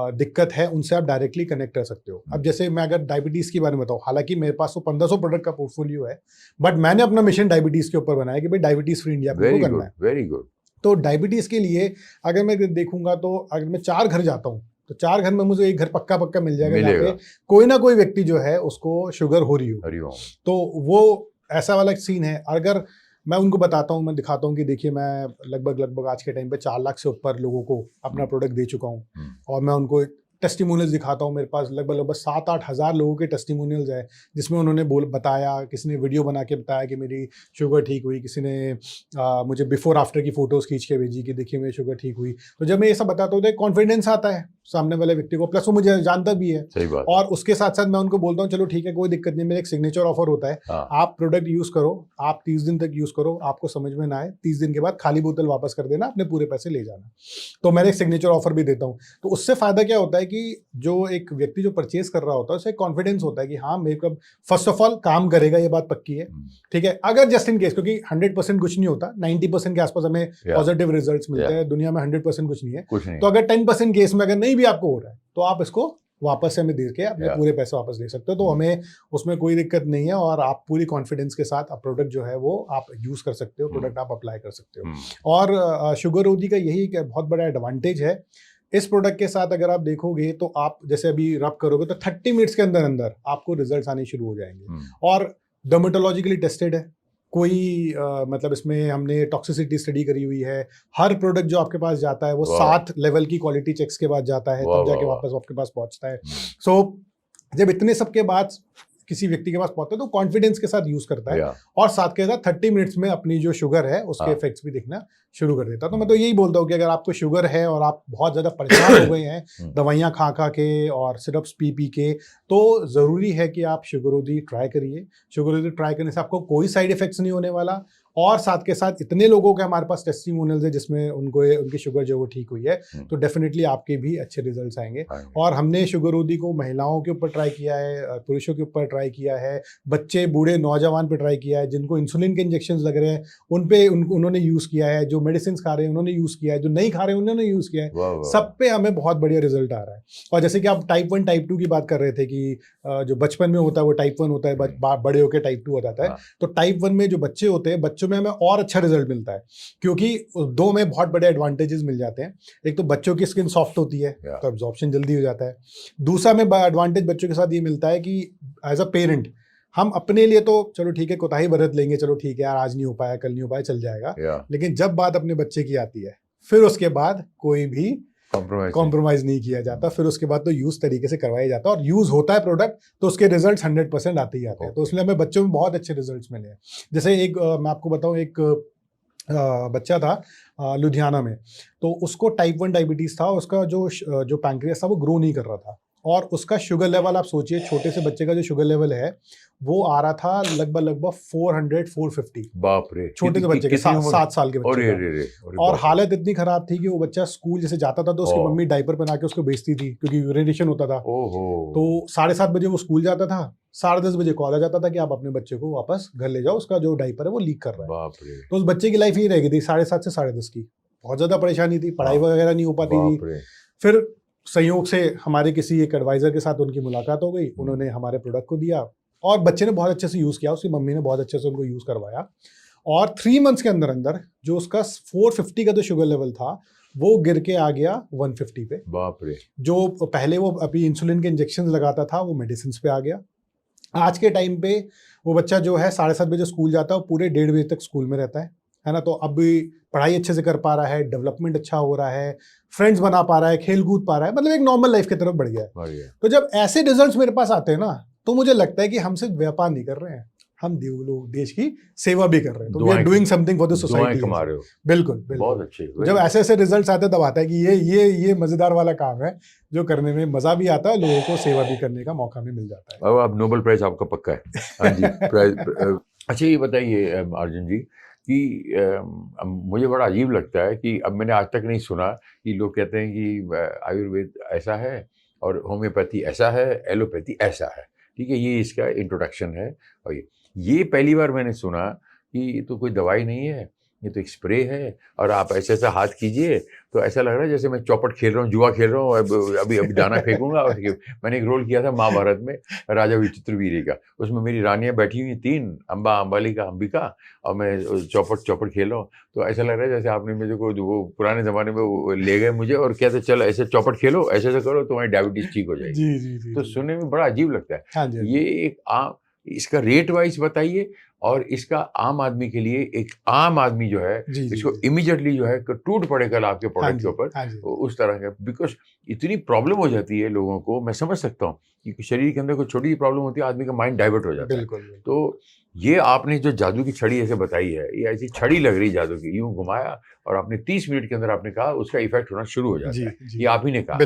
दिक्कत है उनसे आप डायरेक्टली कनेक्ट कर सकते हो। अब जैसे मैं अगर डायबिटीज़ के बारे में बताऊँ, हालांकि मेरे पास तो 1500 प्रोडक्ट का पोर्टफोलियो है, बट मैंने अपना मिशन डायबिटीज़ के ऊपर बनाया कि भाई डायबिटीज़ फ्री इंडिया को Very करना good, है। very good. तो डायबिटीज़ के लिए अगर मैं देखूंगा तो अगर मैं 4 घर जाता हूँ तो 4 घर में मुझे एक घर पक्का मिल जाएगा जहाँ मिलेगा। पे कोई ना कोई व्यक्ति जो है उसको शुगर हो रही हो। हरिओम। तो वो ऐसा वाला सीन है। अगर मैं उनको बताता हूँ, मैं दिखाता हूँ कि देखिए मैं लगभग आज के टाइम पे 4 लाख से ऊपर लोगों को अपना प्रोडक्ट दे चुका हूँ, और मैं उनको टेस्टिमोनियल्स दिखाता हूँ। मेरे पास लगभग 7-8 हज़ार लोगों के टेस्टिमोनियल्स है, जिसमें उन्होंने बताया, किसी ने वीडियो बना के बताया कि मेरी शुगर ठीक हुई, किसी ने मुझे बिफोर आफ्टर की फ़ोटोज़ खींच के भेजी कि देखिए मेरी शुगर ठीक हुई। तो जब मैं ये सब बताता हूँ तो एक कॉन्फिडेंस आता है सामने वाले व्यक्ति को, प्लस वो मुझे जानता भी है। सही बात। और उसके साथ साथ मैं उनको बोलता हूँ चलो ठीक है कोई दिक्कत नहीं, मेरा एक सिग्नेचर ऑफर होता है, आप प्रोडक्ट यूज़ करो, आप 30 दिन तक यूज़ करो, आपको समझ में ना आए 30 दिन के बाद खाली बोतल वापस कर देना, अपने पूरे पैसे ले जाना। तो मैंने एक सिग्नेचर ऑफर भी देता हूँ। तो उससे फ़ायदा क्या होता है कि जो एक व्यक्ति जो परचेज कर रहा होता है उसे कॉन्फिडेंस होता है कि हाँ मेरे को फर्स्ट ऑफ ऑल काम करेगा, ये बात पक्की है, ठीक है। अगर जस्ट इन केस, क्योंकि 100% कुछ नहीं होता, 90% के आसपास हमें पॉजिटिव रिजल्ट्स मिलते हैं, दुनिया में 100% कुछ नहीं है। तो अगर 10% केस में अगर नहीं भी आपको हो रहा है तो आप इसको वापस से हमें दे के अपने पूरे पैसे वापस ले सकते हो। तो हमें उसमें कोई दिक्कत नहीं है, और आप पूरी कॉन्फिडेंस के साथ आप प्रोडक्ट जो है वो आप यूज़ कर सकते हो, प्रोडक्ट आप अप्लाई कर सकते हो। और शुगर रोधी का यही एक बहुत बड़ा एडवांटेज है इस प्रोडक्ट के साथ। अगर आप देखोगे तो आप जैसे अभी रब करोगे तो 30 मिनट्स के अंदर अंदर आपको रिजल्ट्स आने शुरू हो जाएंगे, और डर्मेटोलॉजिकली टेस्टेड है। कोई मतलब इसमें हमने टॉक्सिसिटी स्टडी करी हुई है। हर प्रोडक्ट जो आपके पास जाता है वो 7 लेवल की क्वालिटी चेक्स के बाद जाता है, तब जाके वापस आपके पास पहुंचता है। सो जब इतने सब के बाद किसी व्यक्ति के पास पहुंचता है तो कॉन्फिडेंस के साथ यूज करता है, और साथ के साथ 30 मिनट्स में अपनी जो शुगर है उसके इफेक्ट्स भी दिखना शुरू कर देता है। तो मैं तो यही बोलता हूँ कि अगर आपको शुगर है और आप बहुत ज़्यादा परेशान हो गए हैं दवाइयाँ खा के और सिरप्स पी के, तो ज़रूरी है कि आप शुगर रोधी ट्राई करिए। शुगर रोधी ट्राई करने से आपको कोई साइड इफेक्ट्स नहीं होने वाला, और साथ के साथ इतने लोगों के हमारे पास टेस्टिमोनियल्स है जिसमें उनकी शुगर जो वो ठीक हुई है, तो डेफिनेटली आपके भी अच्छे रिजल्ट्स आएंगे। और हमने शुगर रोधी को महिलाओं के ऊपर ट्राई किया है, पुरुषों के ऊपर ट्राई किया है, बच्चे बूढ़े नौजवान पे ट्राई किया है, जिनको इंसुलिन के इंजेक्शन लग रहे हैं उन पे उन्होंने यूज़ किया है, जो मेडिसिन खा रहे हैं उन्होंने यूज़ किया है, जो नहीं खा रहे हैं उन्होंने यूज़ किया है, सब पे हमें बहुत बढ़िया रिजल्ट आ रहा है। और जैसे कि आप टाइप 1 टाइप 2 की बात कर रहे थे कि जो बचपन में होता है वो टाइप 1 होता है, बड़े होकर टाइप 2 हो जाता है। तो टाइप 1 में जो बच्चे होते हैं, बच्चों में हमें और अच्छा रिजल्ट मिलता है, क्योंकि दो में बहुत बड़े एडवांटेजेस मिल जाते हैं। एक तो बच्चों की स्किन सॉफ्ट होती है तो एब्जॉर्प्शन जल्दी हो जाता है। दूसरा में एडवांटेज बच्चों के साथ ये मिलता है कि एज अ पेरेंट हम अपने लिए तो चलो ठीक है कोताही बरत लेंगे, चलो ठीक है यार आज नहीं हो पाया, कल नहीं हो पाया, चल जाएगा, लेकिन जब बात अपने बच्चे की आती है फिर उसके बाद कोई भी कॉम्प्रोमाइज नहीं किया जाता। फिर उसके बाद तो यूज तरीके से करवाया जाता है, और यूज होता है प्रोडक्ट तो उसके रिजल्ट्स 100% आते ही आते हैं। तो इसलिए हमें बच्चों में बहुत अच्छे रिजल्ट्स मिले हैं। जैसे एक मैं आपको बताऊं, एक बच्चा था लुधियाना में, तो उसको टाइप 1 डायबिटीज था, उसका जो पैंक्रियास था वो ग्रो नहीं कर रहा था, और उसका शुगर लेवल आप सोचिए छोटे से बच्चे का जो शुगर लेवल है वो आ रहा था लगभग 400-450। बाप रे, छोटे से बच्चे के 7 साल के बच्चे का। और हालत इतनी खराब थी कि वो बच्चा स्कूल जैसे जाता था तो उसकी मम्मी डायपर पहना के उसको भेजती थी, क्योंकि यूरिनेशन होता था। तो 7:30 बजे वो स्कूल जाता था, 10:30 बजे कॉल आ जाता था कि आप अपने बच्चे को वापस घर ले जाओ, उसका जो डायपर है वो लीक कर रहा है। तो उस बच्चे की लाइफ यही रह गई थी 7:30 से 10:30 की। बहुत ज्यादा परेशानी थी, पढ़ाई वगैरह नहीं हो पाती थी। फिर संयोग से हमारे किसी एक एडवाइजर के साथ उनकी मुलाकात हो गई, उन्होंने हमारे प्रोडक्ट को दिया और बच्चे ने बहुत अच्छे से यूज़ किया, उसकी मम्मी ने बहुत अच्छे से उनको यूज़ करवाया, और 3 मंथ्स के अंदर अंदर जो उसका 450 का जो शुगर लेवल था वो गिर के आ गया 150 पे। बाप रे। जो पहले वो अभी इंसुलिन के इंजेक्शन लगाता था वो मेडिसिन पे आ गया। आज के टाइम पे वो बच्चा जो है 7:30 बजे स्कूल जाता है, वो पूरे 1:30 बजे तक स्कूल में रहता है ना। तो अब भी पढ़ाई अच्छे से कर पा रहा है, डेवलपमेंट अच्छा हो रहा है, फ्रेंड्स बना पा रहा है, खेल कूद पा रहा है, मतलब एक नॉर्मल लाइफ की तरफ बढ़ गया है। तो जब ऐसे रिजल्ट्स मेरे पास आते हैं ना, तो मुझे लगता है कि हम सिर्फ व्यापार नहीं कर रहे हैं, हम लोग देश की सेवा भी कर रहे हैं। तो we are doing something for the society. कमा रहे हो। बिल्कुल बहुत अच्छे। जब ऐसे ऐसे रिजल्ट्स आते हैं तब आता है कि ये मजेदार वाला काम है जो करने में मजा भी आता है, लोगों को सेवा भी करने का मौका भी मिल जाता है। अब नोबेल प्राइज आपका पक्का है। हाँ जी, प्राइज। अच्छा ये बताइए अर्जुन जी कि मुझे बड़ा अजीब लगता है कि अब मैंने आज तक नहीं सुना कि लोग कहते हैं कि आयुर्वेद ऐसा है और होम्योपैथी ऐसा है, एलोपैथी ऐसा है। ठीक है, ये इसका इंट्रोडक्शन है। और ये पहली बार मैंने सुना कि ये तो कोई दवाई नहीं है, ये तो एक स्प्रे है और आप ऐसे ऐसा हाथ कीजिए तो ऐसा लग रहा है जैसे मैं चौपट खेल रहा हूँ, जुआ खेल रहा हूँ, अभी दाना फेंकूंगा। मैंने एक रोल किया था महाभारत में, राजा विचित्रवीर्य का। उसमें मेरी रानियाँ बैठी हुई 3, अम्बा, अम्बालिका, अंबिका, और मैं चौपट खेल रहा हूँ। तो ऐसा लग रहा है जैसे आपने मुझे को वो पुराने ज़माने में वो ले गए मुझे और कहते चलो ऐसे चौपट खेलो, ऐसे ऐसे करो, तुम्हारी डायबिटीज़ ठीक हो जाएगी। तो सुनने में बड़ा अजीब लगता है। ये एक इसका रेट वाइज बताइए, और इसका आम आदमी के लिए, एक आम आदमी जो है इसको इमीडिएटली जो है टूट पड़े कल आपके प्रोडक्ट के ऊपर, उस तरह का। बिकॉज इतनी प्रॉब्लम हो जाती है लोगों को, मैं समझ सकता हूँ कि शरीर के अंदर कोई छोटी प्रॉब्लम होती है, आदमी का माइंड डाइवर्ट हो जाता है। तो ये आपने जो जादू की छड़ी ऐसे बताई है, ये ऐसी छड़ी लग रही जादू की, यूं घुमाया और आपने 30 मिनट के अंदर आपने कहा उसका इफेक्ट होना शुरू हो जाता है। ये आप ही ने कहा।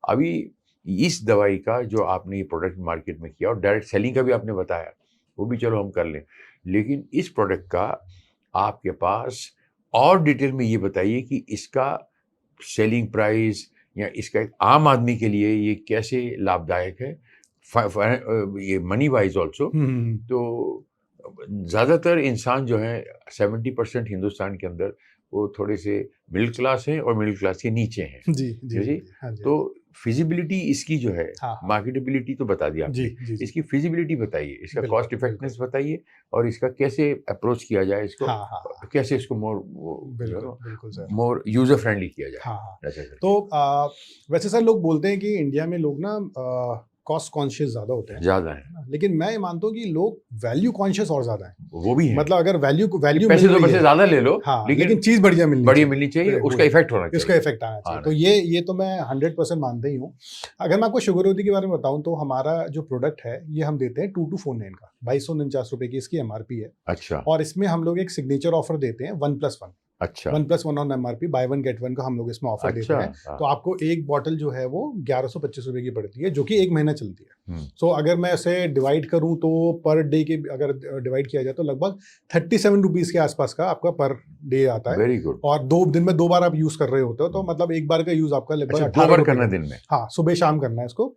अभी इस दवाई का जो आपने ये प्रोडक्ट मार्केट में किया और डायरेक्ट सेलिंग का भी आपने बताया, वो भी चलो हम कर लें, लेकिन इस प्रोडक्ट का आपके पास और डिटेल में ये बताइए कि इसका सेलिंग प्राइस या इसका एक आम आदमी के लिए ये कैसे लाभदायक है, ये मनी वाइज ऑल्सो। तो ज़्यादातर इंसान जो है 70% हिंदुस्तान के अंदर वो थोड़े से मिडिल क्लास हैं और मिडिल क्लास के नीचे हैं। जी। तो फिजिबिलिटी इसकी जो है, मार्केटेबिलिटी तो बता दिया आपने, इसकी फिजिबिलिटी बताइए, इसका कॉस्ट इफेक्टिवनेस बताइए, और इसका कैसे अप्रोच किया जाए इसको, कैसे इसको मोर यूजर फ्रेंडली किया जाए। तो वैसे सर लोग बोलते हैं कि इंडिया में लोग ना कॉस्ट कॉन्शियस ज्यादा होते हैं, ज्यादा है, लेकिन मैं ये मानता हूँ कि लोग वैल्यू कॉन्शियस और ज्यादा है। वो भी है, मतलब अगर वैल्यू पैसे तो पैसे ज्यादा ले लो, लेकिन चीज बढ़िया मिलनी चाहिए, उसका इफेक्ट होना चाहिए, उसका इफेक्ट आना चाहिए। तो ये तो मैं 100% मानता ही हूँ। अगर मैं आपको शुगररोधी के बारे में बताऊं तो हमारा जो प्रोडक्ट है ये हम देते हैं 2249 का, 2249 रुपए की इसकी MRP है। अच्छा। और इसमें हम लोग एक सिग्नेचर ऑफर देते हैं 1+1। अच्छा। 1+1 ऑन MRP, बाय 1 गेट 1 का हम लोग इसमें ऑफर देते हैं। तो आपको एक बॉटल जो है वो 1125 रुपए की पड़ती है, जो कि 1 महीना चलती है। सो अगर मैं इसे डिवाइड करूं तो पर डे के अगर डिवाइड किया जाए तो लगभग 37 रुपीज के आसपास का आपका पर डे आता है। Very good. और 2 दिन में 2 बार आप यूज कर रहे होते हो, तो मतलब एक बार का यूज आपका लगभग 18 बार करना दिन में। हाँ, सुबह शाम करना है इसको,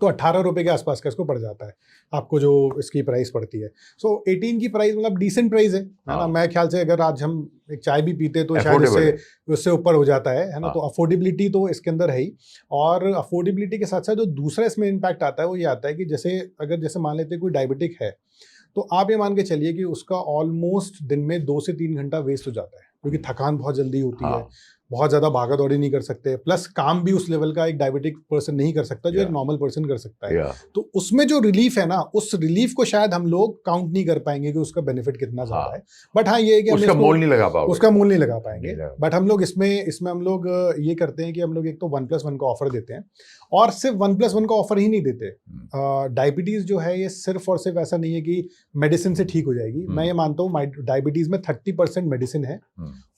तो 18 रुपए के आसपास का इसको पड़ जाता है आपको जो इसकी प्राइस पड़ती है। सो 18 की प्राइस मतलब डिसेंट प्राइस है ना। मैं ख्याल से अगर आज हम एक चाय भी पीते तो शायद उससे ऊपर हो जाता है ना। तो अफोर्डेबिलिटी तो इसके अंदर है ही, और अफोर्डेबिलिटी के साथ साथ जो दूसरा इसमें इम्पैक्ट आता है वो ये आता है कि जैसे मान लेते हैं कोई डायबिटिक है, तो आप ये मान के चलिए कि उसका ऑलमोस्ट दिन में 2 से 3 घंटा वेस्ट हो जाता है, क्योंकि थकान बहुत जल्दी होती है, बहुत ज़्यादा भागा दौड़ी नहीं कर सकते, प्लस काम भी उस लेवल का एक डायबिटिक पर्सन नहीं कर सकता जो एक नॉर्मल पर्सन कर सकता है। तो उसमें जो रिलीफ है ना, उस रिलीफ को शायद हम लोग काउंट नहीं कर पाएंगे कि उसका बेनिफिट कितना ज़्यादा है। बट हाँ, ये है कि उसका मोल नहीं लगा पाएंगे, बट हम लोग इसमें हम लोग ये करते हैं कि हम लोग एक तो 1+1 का ऑफर देते हैं, और सिर्फ 1+1 का ऑफर ही नहीं देते। डायबिटीज़ जो है ये सिर्फ और सिर्फ ऐसा नहीं है कि मेडिसिन से ठीक हो जाएगी। मैं ये मानता हूँ डायबिटीज़ में 30% मेडिसिन है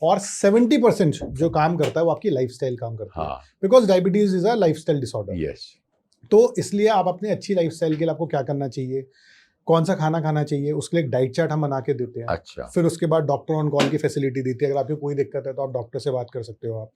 और 70% जो काम करता है वो आपकी लाइफस्टाइल काम करता है, because diabetes is a lifestyle disorder. तो इसलिए आप अपने अच्छी लाइफस्टाइल के लिए आपको क्या करना चाहिए, कौन सा खाना खाना चाहिए, उसके लिए एक डाइट चार्ट हम बना के देते हैं। अच्छा। फिर उसके बाद डॉक्टर ऑन कॉल की फैसिलिटी देती है, अगर आपको कोई दिक्कत है तो आप डॉक्टर से बात कर सकते हो आप।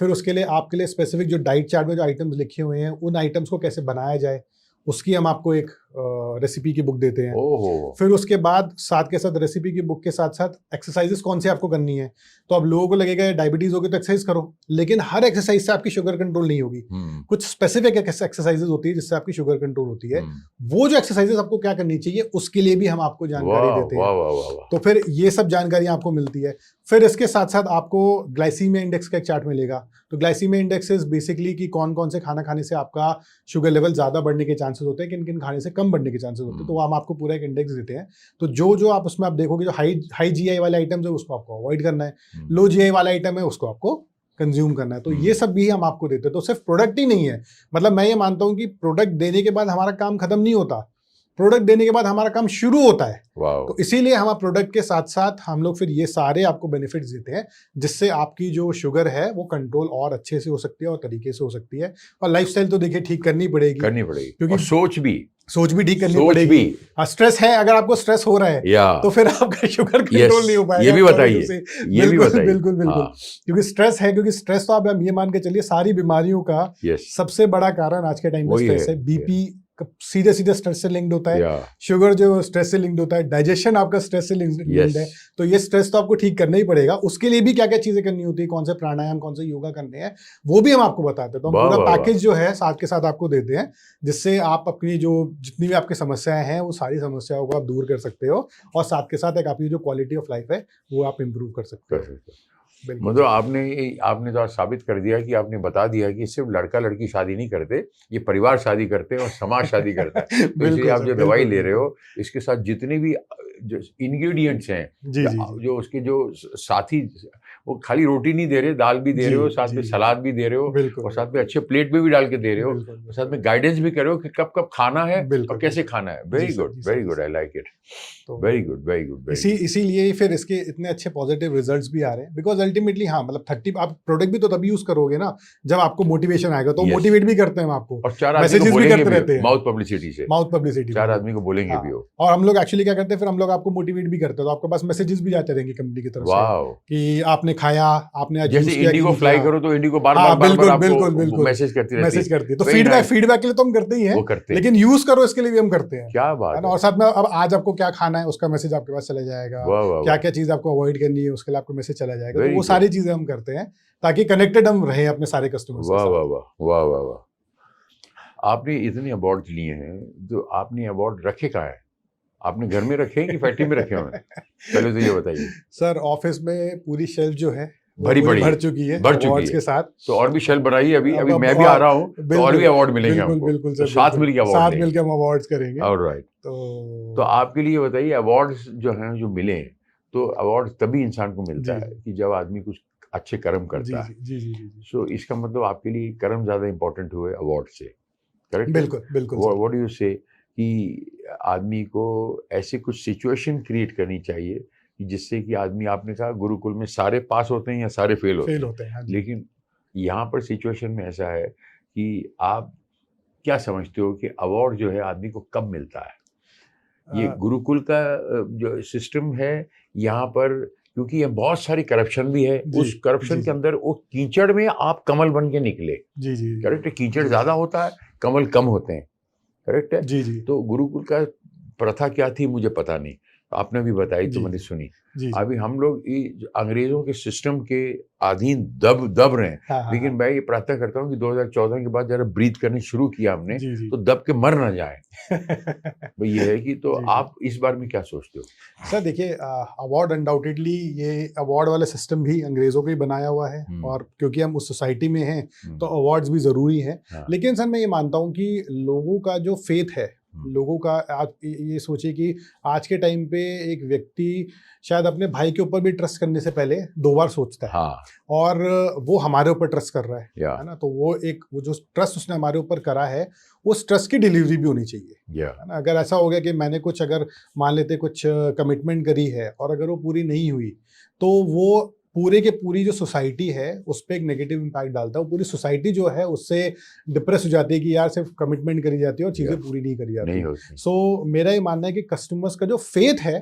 फिर उसके लिए आपके लिए स्पेसिफिक जो डाइट चार्ट में जो आइटम्स लिखे हुए हैं उन आइटम्स को कैसे बनाया जाए उसकी हम आपको एक रेसिपी की बुक देते हैं। ओहो, फिर उसके बाद साथ के साथ रेसिपी की बुक के साथ साथ एक्सरसाइजेस कौन सी आपको करनी है। तो अब लोगों को लगेगा डायबिटीज होगी तो एक्सरसाइज करो, लेकिन हर एक्सरसाइज से आपकी शुगर कंट्रोल नहीं होगी। कुछ स्पेसिफिक एक्सरसाइजेस होती है जिससे आपकी शुगर कंट्रोल होती है। वो जो एक्सरसाइजेस आपको क्या करनी चाहिए उसके लिए भी हम आपको जानकारी देते हैं। तो फिर ये सब जानकारी आपको मिलती है। फिर इसके साथ साथ आपको ग्लाइसीमिया इंडेक्स का एक चार्ट मिलेगा। तो ग्लाइसीमिया इंडेक्स इज बेसिकली कि कौन कौन से खाना खाने से आपका शुगर लेवल ज्यादा बढ़ने के चांसेस होते हैं, किन किन खाने से कम बढ़ने के चांसेस होते हैं। तो वो हम आपको पूरा एक इंडेक्स देते हैं। तो जो आप उसमें आप देखोगे, जो हाई जीआई वाले आइटम्स है उसको आपको अवॉइड करना है, लो जीआई वाला आइटम है उसको आपको कंज्यूम करना है। तो ये सब भी हम आपको देते हैं। तो सिर्फ प्रोडक्ट ही नहीं है, मतलब मैं ये मानता हूं कि प्रोडक्ट देने के बाद हमारा काम खत्म नहीं होता, प्रोडक्ट देने के बाद हमारा काम शुरू होता है। तो इसीलिए हम प्रोडक्ट के साथ साथ हम लोग फिर ये सारे आपको बेनिफिट्स देते हैं, जिससे आपकी जो शुगर है वो कंट्रोल और अच्छे से हो सकती है और तरीके से हो सकती है। और लाइफस्टाइल तो देखिए ठीक करनी पड़ेगी क्योंकि सोच भी ठीक करनी पड़ेगी। स्ट्रेस है, अगर आपको स्ट्रेस हो रहा है तो फिर आपका शुगर कंट्रोल नहीं हो पाएगा। ये भी बताइए, बिल्कुल क्योंकि स्ट्रेस है, क्योंकि स्ट्रेस तो आप ये मान के चलिए सारी बीमारियों का सबसे बड़ा कारण आज के टाइम में स्ट्रेस है। बीपी सीधे स्ट्रेस से लिंक्ड होता है, शुगर जो स्ट्रेस से लिंक्ड होता है, डाइजेशन आपका स्ट्रेस से लिंक्ड है। तो ये स्ट्रेस तो आपको ठीक करना ही पड़ेगा। उसके लिए भी क्या क्या चीजें करनी होती है, कौन से प्राणायाम, कौन से योगा करने हैं, वो भी हम आपको बताते हैं। तो हम पूरा पैकेज जो है साथ के साथ आपको देते हैं, जिससे आप अपनी जो जितनी भी आपकी समस्याएं हैं वो सारी समस्याओं को आप दूर कर सकते हो, और साथ के साथ एक आपकी जो क्वालिटी ऑफ लाइफ है वो आप इम्प्रूव कर सकते हो। मतलब आपने तो आज साबित कर दिया कि आपने बता दिया कि सिर्फ लड़का लड़की शादी नहीं करते, ये परिवार शादी करते हैं और समाज शादी करता है। तो इसलिए आप जो दवाई ले रहे हो, इसके साथ जितने भी जो इंग्रेडिएंट्स हैं, जो उसके जो साथी, वो खाली रोटी नहीं दे रहे, दाल भी दे रहे हो, साथ में सलाद भी दे रहे हो, और साथ में अच्छे प्लेट में भी डाल के दे रहे हो, और साथ में गाइडेंस भी कर रहे हो कि कब कब खाना है और कैसे खाना है। Very good, I like it, very good. इसीलिए फिर इसके इतने अच्छे पॉजिटिव रिजल्ट्स भी आ रहे हैं, बिकॉज अल्टीमेटली मतलब 30 आप प्रोडक्ट भी तो तभी यूज करोगे ना जब आपको मोटिवेशन आएगा। तो मोटिवेट भी करते हैं हम आपको, और 4 मैसेजेस भी करते रहते हैं माउथ पब्लिसिटी 4 आदमी को बोलेंगे भी हो। और हम लोग एक्चुअली क्या करते हैं, फिर हम लोग आपको मोटिवेट भी करते हैं। तो आपके पास मैसेजेस भी जाते रहेंगे कंपनी की तरफ से कि आपने खाया, आपने जैसे इंडिगो फ्लाई करो तो इंडिगो बार-बार बिल्कुल मैसेज करती रहती है। तो फीडबैक के लिए तो हम करते ही हैं, लेकिन यूज करो इसके लिए भी हम करते हैं। क्या बात है। और साथ में अब आज आपको क्या खाना है उसका मैसेज आपके पास चला जाएगा, क्या क्या चीज आपको अवॉइड करनी है उसके लिए आपको मैसेज चला जाएगा। तो वो सारी चीजें हम करते हैं ताकि कनेक्टेड हम रहे अपने सारे कस्टमर्स के साथ। वाह। आपने इतने अवार्ड लिए हैं, तो आपने अवार्ड रखे कहाँ है? आपने घर में रखे हैं कि फैक्ट्री में रखे हुए हैं? पहले तो ये बताइए। सर ऑफिस में पूरी शेल्फ जो है भर चुकी है अवार्ड्स के साथ। तो और भी शेल्फ बनाइए, अभी मैं भी आ रहा हूँ तो और भी अवार्ड मिलेंगे हमको। बिल्कुल तो साथ मिलकर हम अवार्ड्स करेंगे। ऑलराइट। तो आपके लिए बताइए, अवार्ड्स जो हैं जो मिले, तो अवार्ड तभी इंसान को मिलता है कि जब आदमी कुछ अच्छे कर्म करता है। सो इसका मतलब आपके लिए कर्म ज्यादा इंपॉर्टेंट हुए अवार्ड से, करेक्ट? बिल्कुल। व्हाट डू यू से कि आदमी को ऐसे कुछ सिचुएशन क्रिएट करनी चाहिए कि जिससे कि आदमी, आपने कहा गुरुकुल में सारे पास होते हैं या सारे फेल होते हैं, लेकिन यहाँ पर सिचुएशन में ऐसा है कि आप क्या समझते हो कि अवार्ड जो है आदमी को कब मिलता है? ये गुरुकुल का जो सिस्टम है यहाँ पर, क्योंकि ये बहुत सारी करप्शन भी है, उस करप्शन के अंदर वो कीचड़ में आप कमल बन के निकले। करेक्ट है? कीचड़ ज्यादा होता है, कमल कम होते हैं, करेक्ट है? तो गुरुकुल का प्रथा क्या थी मुझे पता नहीं, आपने भी बताई तो मैंने सुनी। अभी हम लोग अंग्रेजों के सिस्टम के अधीन दब रहे हैं। लेकिन मैं ये प्रार्थना करता हूँ कि 2014 के बाद जरा ब्रीथ करने शुरू किया हमने, तो दब के मर ना जाए। भाई ये है कि, तो आप इस बारे में क्या सोचते हो? सर देखिए, अवार्ड अनडाउटेडली ये अवार्ड वाला सिस्टम भी अंग्रेजों का ही बनाया हुआ है, और क्योंकि हम उस सोसाइटी में हैं तो अवार्ड्स भी जरूरी हैं। लेकिन सर मैं ये मानता हूँ कि लोगों का जो फेथ है, लोगों का, आज ये सोचिए कि आज के टाइम पे एक व्यक्ति शायद अपने भाई के ऊपर भी ट्रस्ट करने से पहले 2 बार सोचता है। और वो हमारे ऊपर ट्रस्ट कर रहा है ना, तो वो जो ट्रस्ट उसने हमारे ऊपर करा है, उस ट्रस्ट की डिलीवरी भी होनी चाहिए, है ना। अगर ऐसा हो गया कि मैंने कुछ, अगर मान लेते कुछ कमिटमेंट करी है और अगर वो पूरी नहीं हुई, तो वो पूरे के पूरी जो सोसाइटी है उस पर एक नेगेटिव इम्पैक्ट डालता है। वो पूरी सोसाइटी जो है उससे डिप्रेस हो जाती है कि यार सिर्फ कमिटमेंट करी जाती है और चीज़ें पूरी नहीं करी जाती। सो मेरा ये मानना है कि कस्टमर्स का जो फेथ है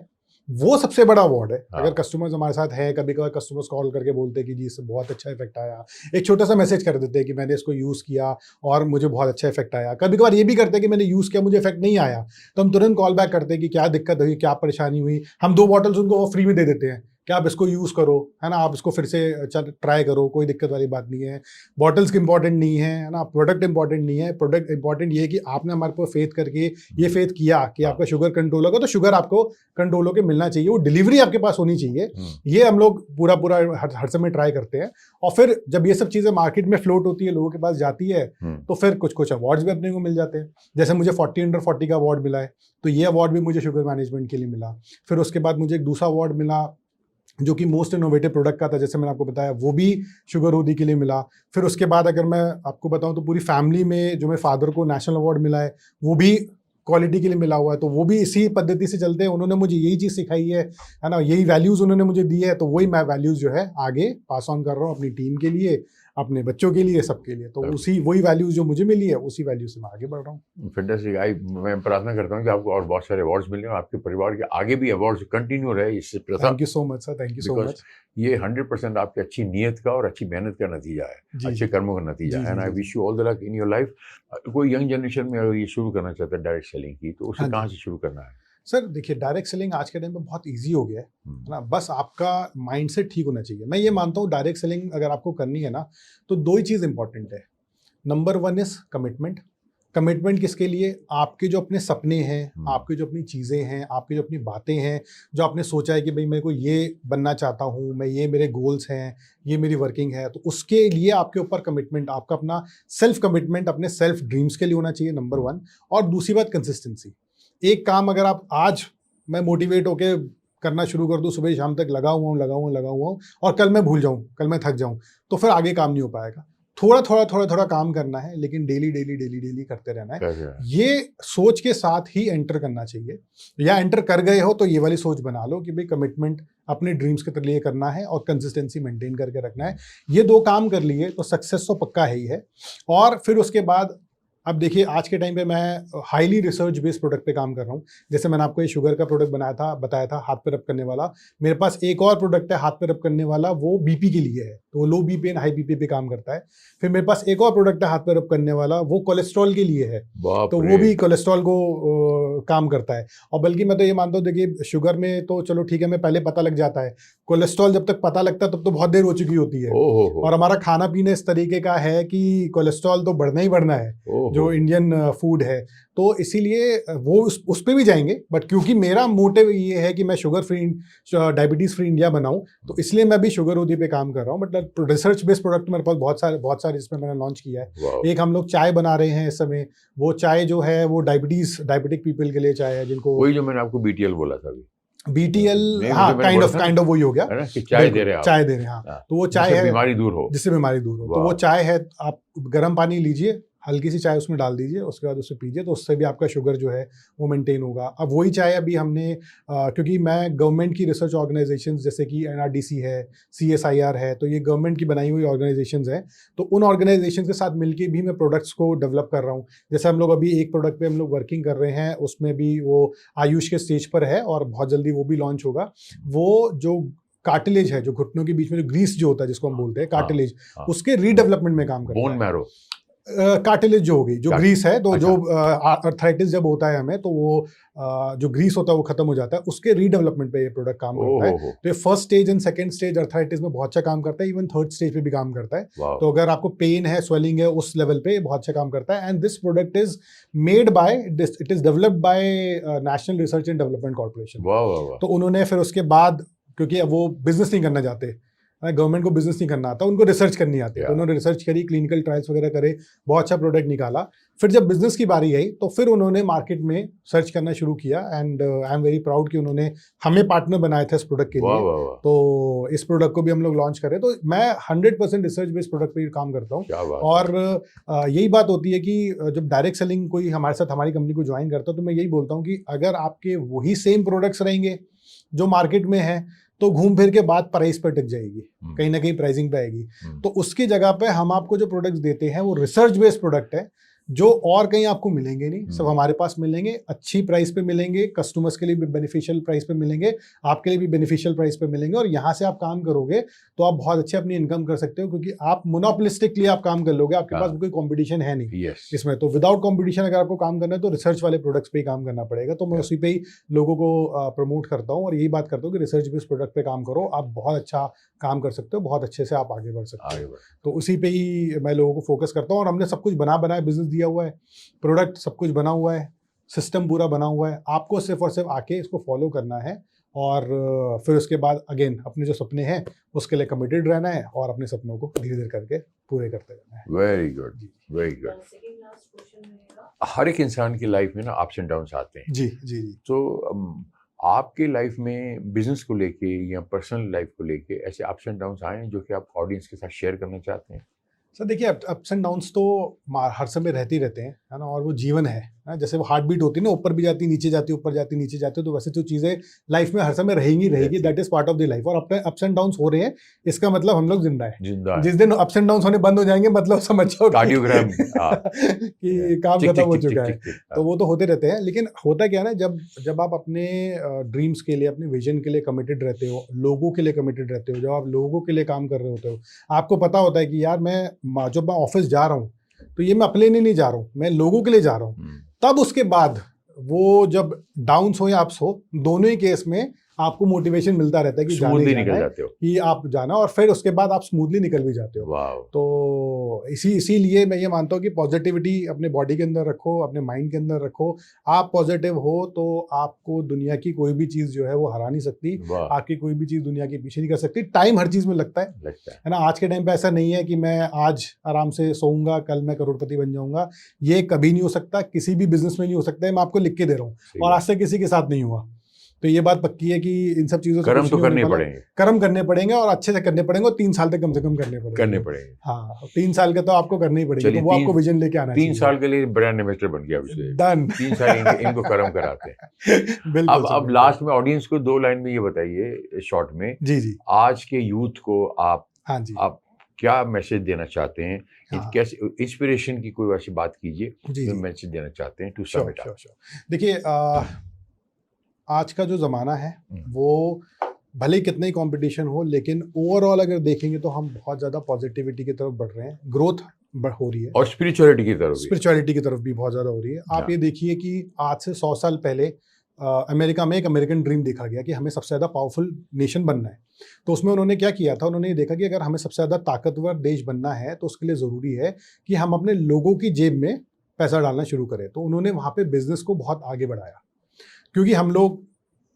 वो सबसे बड़ा अवार्ड है। हाँ। अगर कस्टमर्स हमारे साथ है, कभी कभार कस्टमर्स कॉल करके बोलते हैं कि जी इससे बहुत अच्छा इफेक्ट आया, एक छोटा सा मैसेज कर देते हैं कि मैंने इसको यूज़ किया और मुझे बहुत अच्छा इफेक्ट आया। कभी कभार ये भी करते हैं कि मैंने यूज़ किया, मुझे इफेक्ट नहीं आया, तो हम तुरंत कॉल बैक करते हैं कि क्या दिक्कत हुई, क्या परेशानी हुई। हम 2 बॉटल्स उनको फ्री में दे देते हैं कि आप इसको यूज़ करो, है ना, आप इसको फिर से ट्राई करो, कोई दिक्कत वाली बात नहीं है। बॉटल्स की इंपॉर्टेंट नहीं है ना, प्रोडक्ट इंपॉर्टेंट नहीं है। प्रोडक्ट इंपॉर्टेंट ये है कि आपने हमारे पर फेथ करके ये फेथ किया कि आपका शुगर कंट्रोल होगा, तो शुगर आपको कंट्रोल होकर मिलना चाहिए, वो डिलीवरी आपके पास होनी चाहिए। ये हम लोग पूरा हर समय ट्राई करते हैं। और फिर जब ये सब चीज़ें मार्केट में फ्लोट होती है, लोगों के पास जाती है, तो फिर कुछ अवार्ड्स भी अपने को मिल जाते हैं। जैसे मुझे 40 अंडर 40 का अवार्ड मिला है, तो ये अवार्ड भी मुझे शुगर मैनेजमेंट के लिए मिला। फिर उसके बाद मुझे एक दूसरा अवार्ड मिला जो कि मोस्ट इनोवेटिव प्रोडक्ट का था, जैसे मैंने आपको बताया, वो भी शुगर होदी के लिए मिला। फिर उसके बाद अगर मैं आपको बताऊं तो पूरी फैमिली में जो मेरे फादर को नेशनल अवार्ड मिला है, वो भी क्वालिटी के लिए मिला हुआ है। तो वो भी इसी पद्धति से चलते हैं, उन्होंने मुझे यही चीज़ सिखाई है ना, यही वैल्यूज़ उन्होंने मुझे दी है, तो वही मैं वैल्यूज़ जो है आगे पास ऑन कर रहा हूँ अपनी टीम के लिए, अपने बच्चों के लिए, सबके लिए। तो उसी वही वैल्यूज़ जो मुझे मिली है, उसी वैल्यू से मैं आगे बढ़ रहा हूँ। फैंटास्टिक। मैं प्रार्थना करता हूँ कि आपको और बहुत सारे अवार्ड्स मिले और आपके परिवार के आगे भी अवार्ड्स कंटिन्यू रहे, इससे प्रथा। Thank you so much sir, thank you so much. ये 100% आपकी अच्छी नीयत का और अच्छी मेहनत का नतीजा है, अच्छे कर्मों का नतीजा है। And I wish you all the luck in your life. कोई यंग जनरेशन में अगर ये शुरू करना चाहता है डायरेक्ट सेलिंग की, तो उसे कहाँ से शुरू करना है? सर देखिए, डायरेक्ट सेलिंग आज के टाइम पे बहुत इजी हो गया है ना, बस आपका माइंडसेट ठीक होना चाहिए। मैं ये मानता हूँ डायरेक्ट सेलिंग अगर आपको करनी है ना, तो 2 ही चीज़ इंपॉर्टेंट है। Number 1 is commitment. कमिटमेंट किसके लिए? आपके जो अपने सपने हैं, आपकी जो अपनी चीज़ें हैं, आपकी जो अपनी बातें हैं, जो आपने सोचा है कि भाई मेरे को ये बनना चाहता हूँ, मैं ये मेरे गोल्स हैं, ये मेरी वर्किंग है, तो उसके लिए आपके ऊपर कमिटमेंट, आपका अपना सेल्फ कमिटमेंट अपने सेल्फ ड्रीम्स के लिए होना चाहिए, नंबर 1। और दूसरी बात कंसिस्टेंसी। एक काम अगर आप आज मैं मोटिवेट होके करना शुरू कर दूं, सुबह शाम तक लगा हुआ हूं और कल मैं भूल जाऊं, कल मैं थक जाऊं, तो फिर आगे काम नहीं हो पाएगा। थोड़ा काम करना है, लेकिन डेली करते रहना है। ये सोच के साथ ही एंटर करना चाहिए, या एंटर कर गए हो तो ये वाली सोच बना लो कि भाई कमिटमेंट अपने ड्रीम्स के लिए करना है और कंसिस्टेंसी मेंटेन करके रखना है। ये 2 काम कर लिए तो सक्सेस तो पक्का है ही है। और फिर उसके बाद अब देखिए, आज के टाइम पे मैं हाईली रिसर्च बेस्ड प्रोडक्ट पे काम कर रहा हूँ। जैसे मैंने आपको ये शुगर का प्रोडक्ट बताया था हाथ पे रब करने वाला। मेरे पास एक और प्रोडक्ट है हाथ पे रब करने वाला, वो बीपी के लिए है, तो वो लो बीपी एंड हाई बीपी पे काम करता है। फिर मेरे पास एक और प्रोडक्ट है हाथ पे रब करने वाला, वो कोलेस्ट्रॉल के लिए है, तो वो भी कोलेस्ट्रॉल को काम करता है। और बल्कि मैं तो ये मानता हूँ, देखिए शुगर में तो चलो ठीक है, मैं पहले पता लग जाता है, कोलेस्ट्रॉल जब तक पता लगता है तब तो बहुत देर हो चुकी होती है। और हमारा खाना पीना इस तरीके का है कि कोलेस्ट्रॉल तो बढ़ना ही बढ़ना है, जो इंडियन फूड है, तो इसीलिए वो उस पे भी जाएंगे। बट क्योंकि मेरा मोटिव ये है कि मैं sugar free, diabetes free India बनाऊं, तो इसलिए मैं भी शुगर होदी पे काम कर रहा हूँ। मतलब रिसर्च बेस्ड प्रोडक्ट मेरे पास बहुत सारे इसमें मैंने लॉन्च किया है। एक हम लोग चाय बना रहे हैं इस समय, वो चाय जो है वो डायबिटिक पीपल के लिए चाय है, जिनको वही जो मैंने आपको BTL बोला था अभी। BTL, हाँ, काइंड ऑफ वही हो गया कि चाय दे रहे हैं, हाँ। तो वो चाय है बीमारी दूर हो, जिससे बीमारी दूर हो। तो वो चाय है, आप गर्म पानी लीजिए, हल्की सी चाय उसमें डाल दीजिए, उसके बाद उससे पीजिए, तो उससे भी आपका शुगर जो है वो मेंटेन होगा। अब वही चाय अभी हमने क्योंकि मैं गवर्नमेंट की रिसर्च ऑर्गेनाइजेशंस जैसे कि NRDC है, CSIR है, तो ये गवर्नमेंट की बनाई हुई ऑर्गेनाइजेशंस हैं, तो उन ऑर्गेनाइजेशन के साथ मिलके भी मैं प्रोडक्ट्स को डेवलप कर रहा हूँ। जैसे हम लोग अभी एक प्रोडक्ट पे हम लोग वर्किंग कर रहे हैं, उसमें भी वो आयुष के स्टेज पर है और बहुत जल्दी वो भी लॉन्च होगा। वो जो कार्टिलेज है, जो घुटनों के बीच में जो ग्रीस जो होता है, जिसको हम बोलते हैं कार्टिलेज, उसके रीडेवलपमेंट में काम करता है। बोन मैरो कार्टिलेज जो होगी, जो ग्रीस है, तो जो अर्थराइटिस जब होता है हमें, तो वो जो ग्रीस होता है वो खत्म हो जाता है, उसके रीडेवलपमेंट पे ये प्रोडक्ट काम करता है। तो ये first stage and second stage arthritis में बहुत अच्छा काम करता है, इवन थर्ड स्टेज पे भी काम करता है। तो अगर आपको पेन है, स्वेलिंग है, उस लेवल पे बहुत अच्छा काम करता है। And this product is made by, it is developed by national research and development corporation. तो उन्होंने फिर उसके बाद, क्योंकि वो बिजनेस नहीं करना चाहते, गवर्नमेंट को बिजनेस नहीं करना आता, उनको रिसर्च करनी आती है, तो उन्होंने रिसर्च करी, क्लिनिकल ट्रायल्स वगैरह करे, बहुत अच्छा प्रोडक्ट निकाला। फिर जब बिजनेस की बारी आई, तो फिर उन्होंने मार्केट में सर्च करना शुरू किया। And I am very proud कि उन्होंने हमें पार्टनर बनाया था इस प्रोडक्ट के लिए। तो इस प्रोडक्ट को भी हम लोग लॉन्च करें, तो मैं 100% रिसर्च बेस्ड प्रोडक्ट पे काम करता हूँ। और यही बात होती है कि जब डायरेक्ट सेलिंग कोई हमारे साथ हमारी कंपनी को ज्वाइन करता है, तो मैं यही बोलता हूँ कि अगर आपके वही सेम प्रोडक्ट्स रहेंगे जो मार्केट में है, तो घूम फिर के बाद प्राइस पर टिक जाएगी, कहीं ना कहीं प्राइसिंग पे आएगी। तो उसकी जगह पे हम आपको जो प्रोडक्ट्स देते हैं वो रिसर्च बेस्ड प्रोडक्ट है, जो और कहीं आपको मिलेंगे नहीं, सब हमारे पास मिलेंगे, अच्छी प्राइस पे मिलेंगे, कस्टमर्स के लिए भी बेनिफिशियल प्राइस पे मिलेंगे, आपके लिए भी बेनिफिशियल प्राइस पे मिलेंगे, और यहाँ से आप काम करोगे तो आप बहुत अच्छे अपनी इनकम कर सकते हो, क्योंकि आप मोनोपोलिस्टिकली आप काम कर लोगे, आपके पास कोई कंपटीशन है नहीं इसमें। तो विदाउट कंपटीशन अगर आपको काम करना है तो रिसर्च वाले प्रोडक्ट्स पे ही काम करना पड़ेगा। तो मैं उसी पे ही लोगों को प्रमोट करता हूँ और यही बात करता हूँ कि रिसर्च बेस्ड प्रोडक्ट पे काम करो, आप बहुत अच्छा काम कर सकते हो, बहुत अच्छे से आप आगे बढ़ सकते हो। तो उसी पे ही मैं लोगों को फोकस करता हूँ, और हमने सब कुछ बनाया बिजनेस दिया हुआ है, प्रोडक्ट सब कुछ बना हुआ है, सिस्टम पूरा बना हुआ है, आपको सिर्फ और सिर्फ आके इसको फॉलो करना है, और फिर उसके बाद अगेन अपने जो सपने हैं उसके लिए कमिटेड रहना है, और अपने सपनों को धीरे धीरे करके पूरे करते रहना है। Very good, very good. हर एक इंसान की लाइफ में ना अप्स एंड डाउन्स आते हैं। जी जी जी। तो आपके लाइफ में बिजनेस को लेके या पर्सनल लाइफ को लेके ऐसे अप्स एंड डाउन्स आए हैं जो कि आप ऑडियंस के साथ शेयर करना चाहते हैं? सर देखिए, अप्स एंड डाउन्स तो हर समय रहते ही रहते हैं, है ना, और वो जीवन है ना, जैसे वो हार्ट बीट होती है ना, ऊपर भी जाती नीचे जाती, ऊपर जाती नीचे जाती, तो वैसे तो चीज़ें लाइफ में हर समय रहेंगी, that is part of the life. और अपने अप्स एंड डाउन्स हो रहे हैं, इसका मतलब हम लोग जिंदा है। जिस दिन अप्स एंड डाउन्स होने बंद हो जाएंगे, मतलब समझ जाओ कार्डियोग्राम कि काम खत्म हो चुका है। तो वो तो होते रहते हैं, लेकिन होता क्या है ना, जब आप अपने ड्रीम्स के लिए, अपने विजन के लिए कमिटेड रहते हो, लोगों के लिए कमिटेड रहते हो, जब आप लोगों के लिए काम कर रहे होते हो, आपको पता होता है कि यार जब मैं ऑफिस जा रहा हूँ तो ये मैं अपने लिए नहीं जा रहा हूँ, मैं लोगों के लिए जा रहा हूँ। तब उसके बाद वो जब डाउन्स हो या अप्स हो, दोनों ही केस में आपको मोटिवेशन मिलता रहता है कि स्मूथली निकल जाते हो, कि आप जाना, और फिर उसके बाद आप स्मूथली निकल भी जाते हो। तो इसीलिए मैं ये मानता हूँ कि पॉजिटिविटी अपने बॉडी के अंदर रखो, अपने माइंड के अंदर रखो। आप पॉजिटिव हो तो आपको दुनिया की कोई भी चीज़ जो है वो हरा नहीं सकती, आपकी कोई भी चीज़ दुनिया के पीछे नहीं कर सकती। टाइम हर चीज़ में लगता है ना। आज के टाइम पे ऐसा नहीं है कि मैं आज आराम से सोऊंगा, कल मैं करोड़पति बन जाऊंगा, ये कभी नहीं हो सकता, किसी भी बिजनेस में नहीं हो सकता है। मैं आपको लिख के दे रहा हूँ, और आज से किसी के साथ नहीं हुआ। तो ये बात पक्की है कि इन सब चीजों से कर्म तो करने पड़ेंगे, कर्म करने पड़ेंगे, और अच्छे से करने पड़ेंगे, और 3 साल तक कम से कम करने पड़ेंगे। हाँ, 3 साल का तो आपको करने ही पड़ेंगे। तो वो आपको विजन लेके आना चाहिए। 3 साल के लिए ब्रांड इन्वेस्टर बन गया डन। 3 साल इनको कर्म कराते हैं। अब लास्ट में ऑडियंस को 2 लाइन में ये बताइए शॉर्ट में, जी, आज के यूथ को आप क्या मैसेज देना चाहते हैं? कैसे इंस्पिरेशन की कोई ऐसी बात कीजिए जो मैसेज देना चाहते हैं टू सम इट अप। देखिए, आज का जो ज़माना है वो भले ही कितना ही कंपटीशन हो, लेकिन ओवरऑल अगर देखेंगे तो हम बहुत ज़्यादा पॉजिटिविटी की तरफ बढ़ रहे हैं, ग्रोथ हो रही है, और स्पिरिचुअलिटी की तरफ भी बहुत ज़्यादा हो रही है। आप ये देखिए कि आज से 100 साल पहले अमेरिका में एक अमेरिकन ड्रीम देखा गया कि हमें सबसे ज़्यादा पावरफुल नेशन बनना है। तो उसमें उन्होंने क्या किया था, उन्होंने ये देखा कि अगर हमें सबसे ज़्यादा ताकतवर देश बनना है तो उसके लिए ज़रूरी है कि हम अपने लोगों की जेब में पैसा डालना शुरू करें। तो उन्होंने वहाँ पे बिजनेस को बहुत आगे बढ़ाया, क्योंकि हम लोग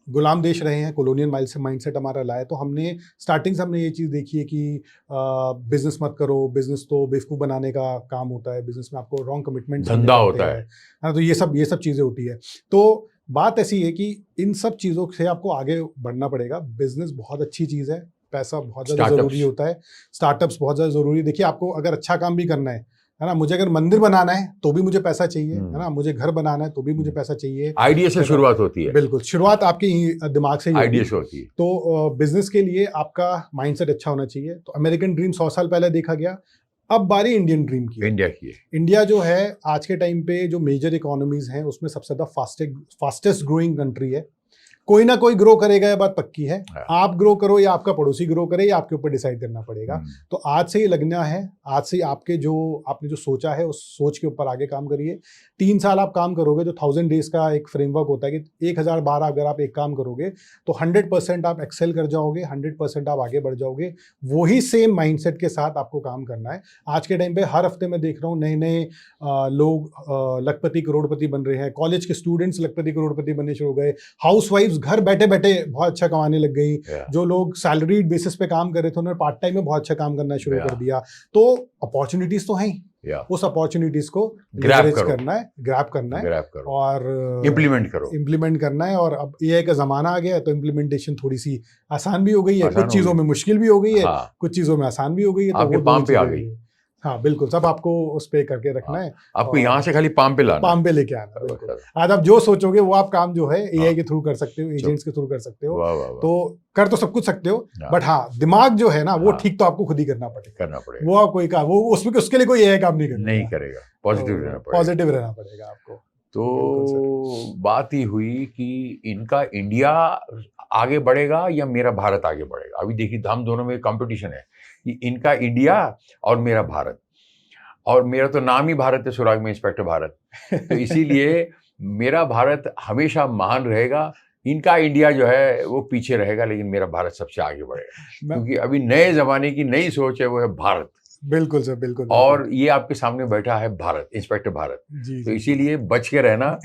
गुलाम देश रहे हैं, कॉलोनियल माइंडसेट हमारा लाया। तो हमने स्टार्टिंग से हमने ये चीज़ देखी है कि बिजनेस मत करो, बिजनेस तो बेवकूफ़ बनाने का काम होता है, बिजनेस में आपको रॉन्ग कमिटमेंट धंधा होता है ना, तो ये सब चीज़ें होती है। तो बात ऐसी है कि इन सब चीज़ों से आपको आगे बढ़ना पड़ेगा। बिजनेस बहुत अच्छी चीज़ है, पैसा बहुत ज़्यादा ज़रूरी होता है, स्टार्टअप्स बहुत ज़्यादा ज़रूरी है। देखिए, आपको अगर अच्छा काम भी करना है ना, मुझे अगर मंदिर बनाना है तो भी मुझे पैसा चाहिए, है ना, मुझे घर बनाना है तो भी मुझे पैसा चाहिए। आइडिया से शुरुआत होती है। बिल्कुल, शुरुआत आपके दिमाग से ही आइडिया से होती है। तो बिजनेस के लिए आपका माइंडसेट अच्छा होना चाहिए। तो अमेरिकन ड्रीम 100 साल पहले देखा गया, अब बारी इंडियन ड्रीम की, इंडिया की है। इंडिया जो है आज के टाइम पे जो मेजर इकोनॉमीज हैं उसमें सबसे ज़्यादा फास्टेस्ट ग्रोइंग कंट्री है। कोई ना कोई ग्रो करेगा, ये बात पक्की है। आप ग्रो करो या आपका पड़ोसी ग्रो करे, या आपके ऊपर डिसाइड करना पड़ेगा। तो आज से ही लगना है, आज से ही आपने जो सोचा है उस सोच के ऊपर आगे काम करिए। 3 साल आप काम करोगे, जो 1000 डेज का एक फ्रेमवर्क होता है कि 1012 अगर आप एक काम करोगे तो 100% आप एक्सेल कर जाओगे, 100% आप आगे बढ़ जाओगे। वही सेम माइंडसेट के साथ आपको काम करना है। आज के टाइम पे हर हफ्ते मैं देख रहा हूँ नए लोग लखपति करोड़पति बन रहे हैं, कॉलेज के स्टूडेंट्स लखपति करोड़पति बनने शुरू हो गए, हाउस वाइफ्स घर बैठे बैठे बहुत अच्छा कमाने लग गई, जो लोग सैलरीड बेसिस पे काम कर रहे थे उन्होंने पार्ट टाइम में बहुत अच्छा काम करना शुरू कर दिया। तो अपॉर्चुनिटीज तो हैं, उस अपॉर्चुनिटीज को ग्रैब करना है और इम्प्लीमेंट करना है। और अब एआई का जमाना आ गया है तो इम्प्लीमेंटेशन थोड़ी सी आसान भी हो गई है, कुछ चीजों में मुश्किल भी हो गई है, कुछ चीजों में आसान भी हो गई है। तो आपके पाम पे आ गई। हाँ बिल्कुल, सब आपको उस पे करके रखना है, आपको और यहाँ से खाली पाम पे लाना पाम पे लेके आना है, है। बिल्कुल। आज आप जो सोचोगे वो आप काम जो है हाँ। एआई के थ्रू कर सकते हो, एजेंट्स के थ्रू कर सकते हो, वाह वाह वाह, तो कर तो सब कुछ सकते हो, हाँ। बट हाँ दिमाग जो है ना वो हाँ। ठीक तो आपको खुद ही करना पड़ेगा। करना पड़ेगा, वो आप कोई काम, वो उसमें उसके लिए कोई एआई काम नहीं करेगा। नहीं करेगा, पॉजिटिव रहना पड़ेगा। पॉजिटिव रहना पड़ेगा आपको। बिल्कुल तो बात ही हुई कि इनका इंडिया आगे बढ़ेगा या मेरा भारत आगे बढ़ेगा। अभी देखिए हम दोनों में कंपटीशन है कि इनका इंडिया और मेरा भारत, और मेरा तो नाम ही भारत है, सुराग में इंस्पेक्टर भारत। तो इसीलिए मेरा भारत हमेशा महान रहेगा, इनका इंडिया जो है वो पीछे रहेगा, लेकिन मेरा भारत सबसे आगे बढ़ेगा, क्योंकि अभी नए जमाने की नई सोच है, वो है भारत। बिल्कुल सर, बिल्कुल। और ये आपके सामने बैठा है भारत, इंस्पेक्टर भारत। जी तो इसीलिए बच के रहना।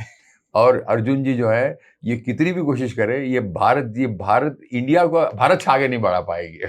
और अर्जुन जी जो है ये कितनी भी कोशिश करे, ये भारत इंडिया को भारत से आगे नहीं बढ़ा पाएंगे।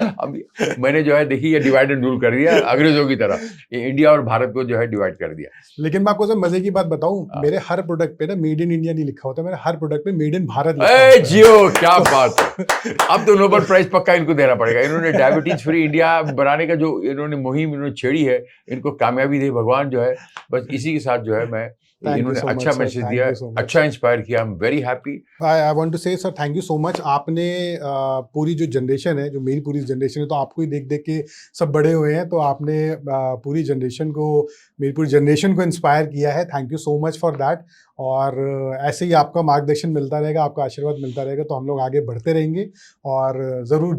अभी मैंने जो है देखिए ये डिवाइड एंड रूल कर दिया अंग्रेजों की तरह, ये इंडिया और भारत को जो है डिवाइड कर दिया। लेकिन मैं आपको सर मजे की बात बताऊं, हाँ। मेरे हर प्रोडक्ट पे ना मेड इन इंडिया नहीं लिखा होता, मेरे हर प्रोडक्ट पे मेड इन भारत लिखा ए होता है। जियो, क्या बात है। अब तो नोबेल प्राइज पक्का इनको देना पड़ेगा। इन्होंने डायबिटीज फ्री इंडिया बनाने का जो इन्होंने मुहिम इन्होंने छेड़ी है, इनको कामयाबी दे भगवान जो है। बस इसी के साथ जो है मैं Thank you इन्होंने so अच्छा much, sir. मैसेज Thank दिया, you so much. अच्छा इंस्पायर किया। I am very happy. I want to say sir thank you so much. आपने पूरी जो जनरेशन है, जो मेरी पूरी जनरेशन है, तो आपको ही देख देख के सब बड़े हुए हैं, तो आपने पूरी जनरेशन को, मेरी पूरी जनरेशन को इंस्पायर किया है। Thank you so much for that. और ऐसे ही आपका मार्गदर्शन मिलता रहेगा, आपका आशीर्वाद मिलता रहेगा, तो हम लोग आगे बढ़ते रहेंगे और ज़रूर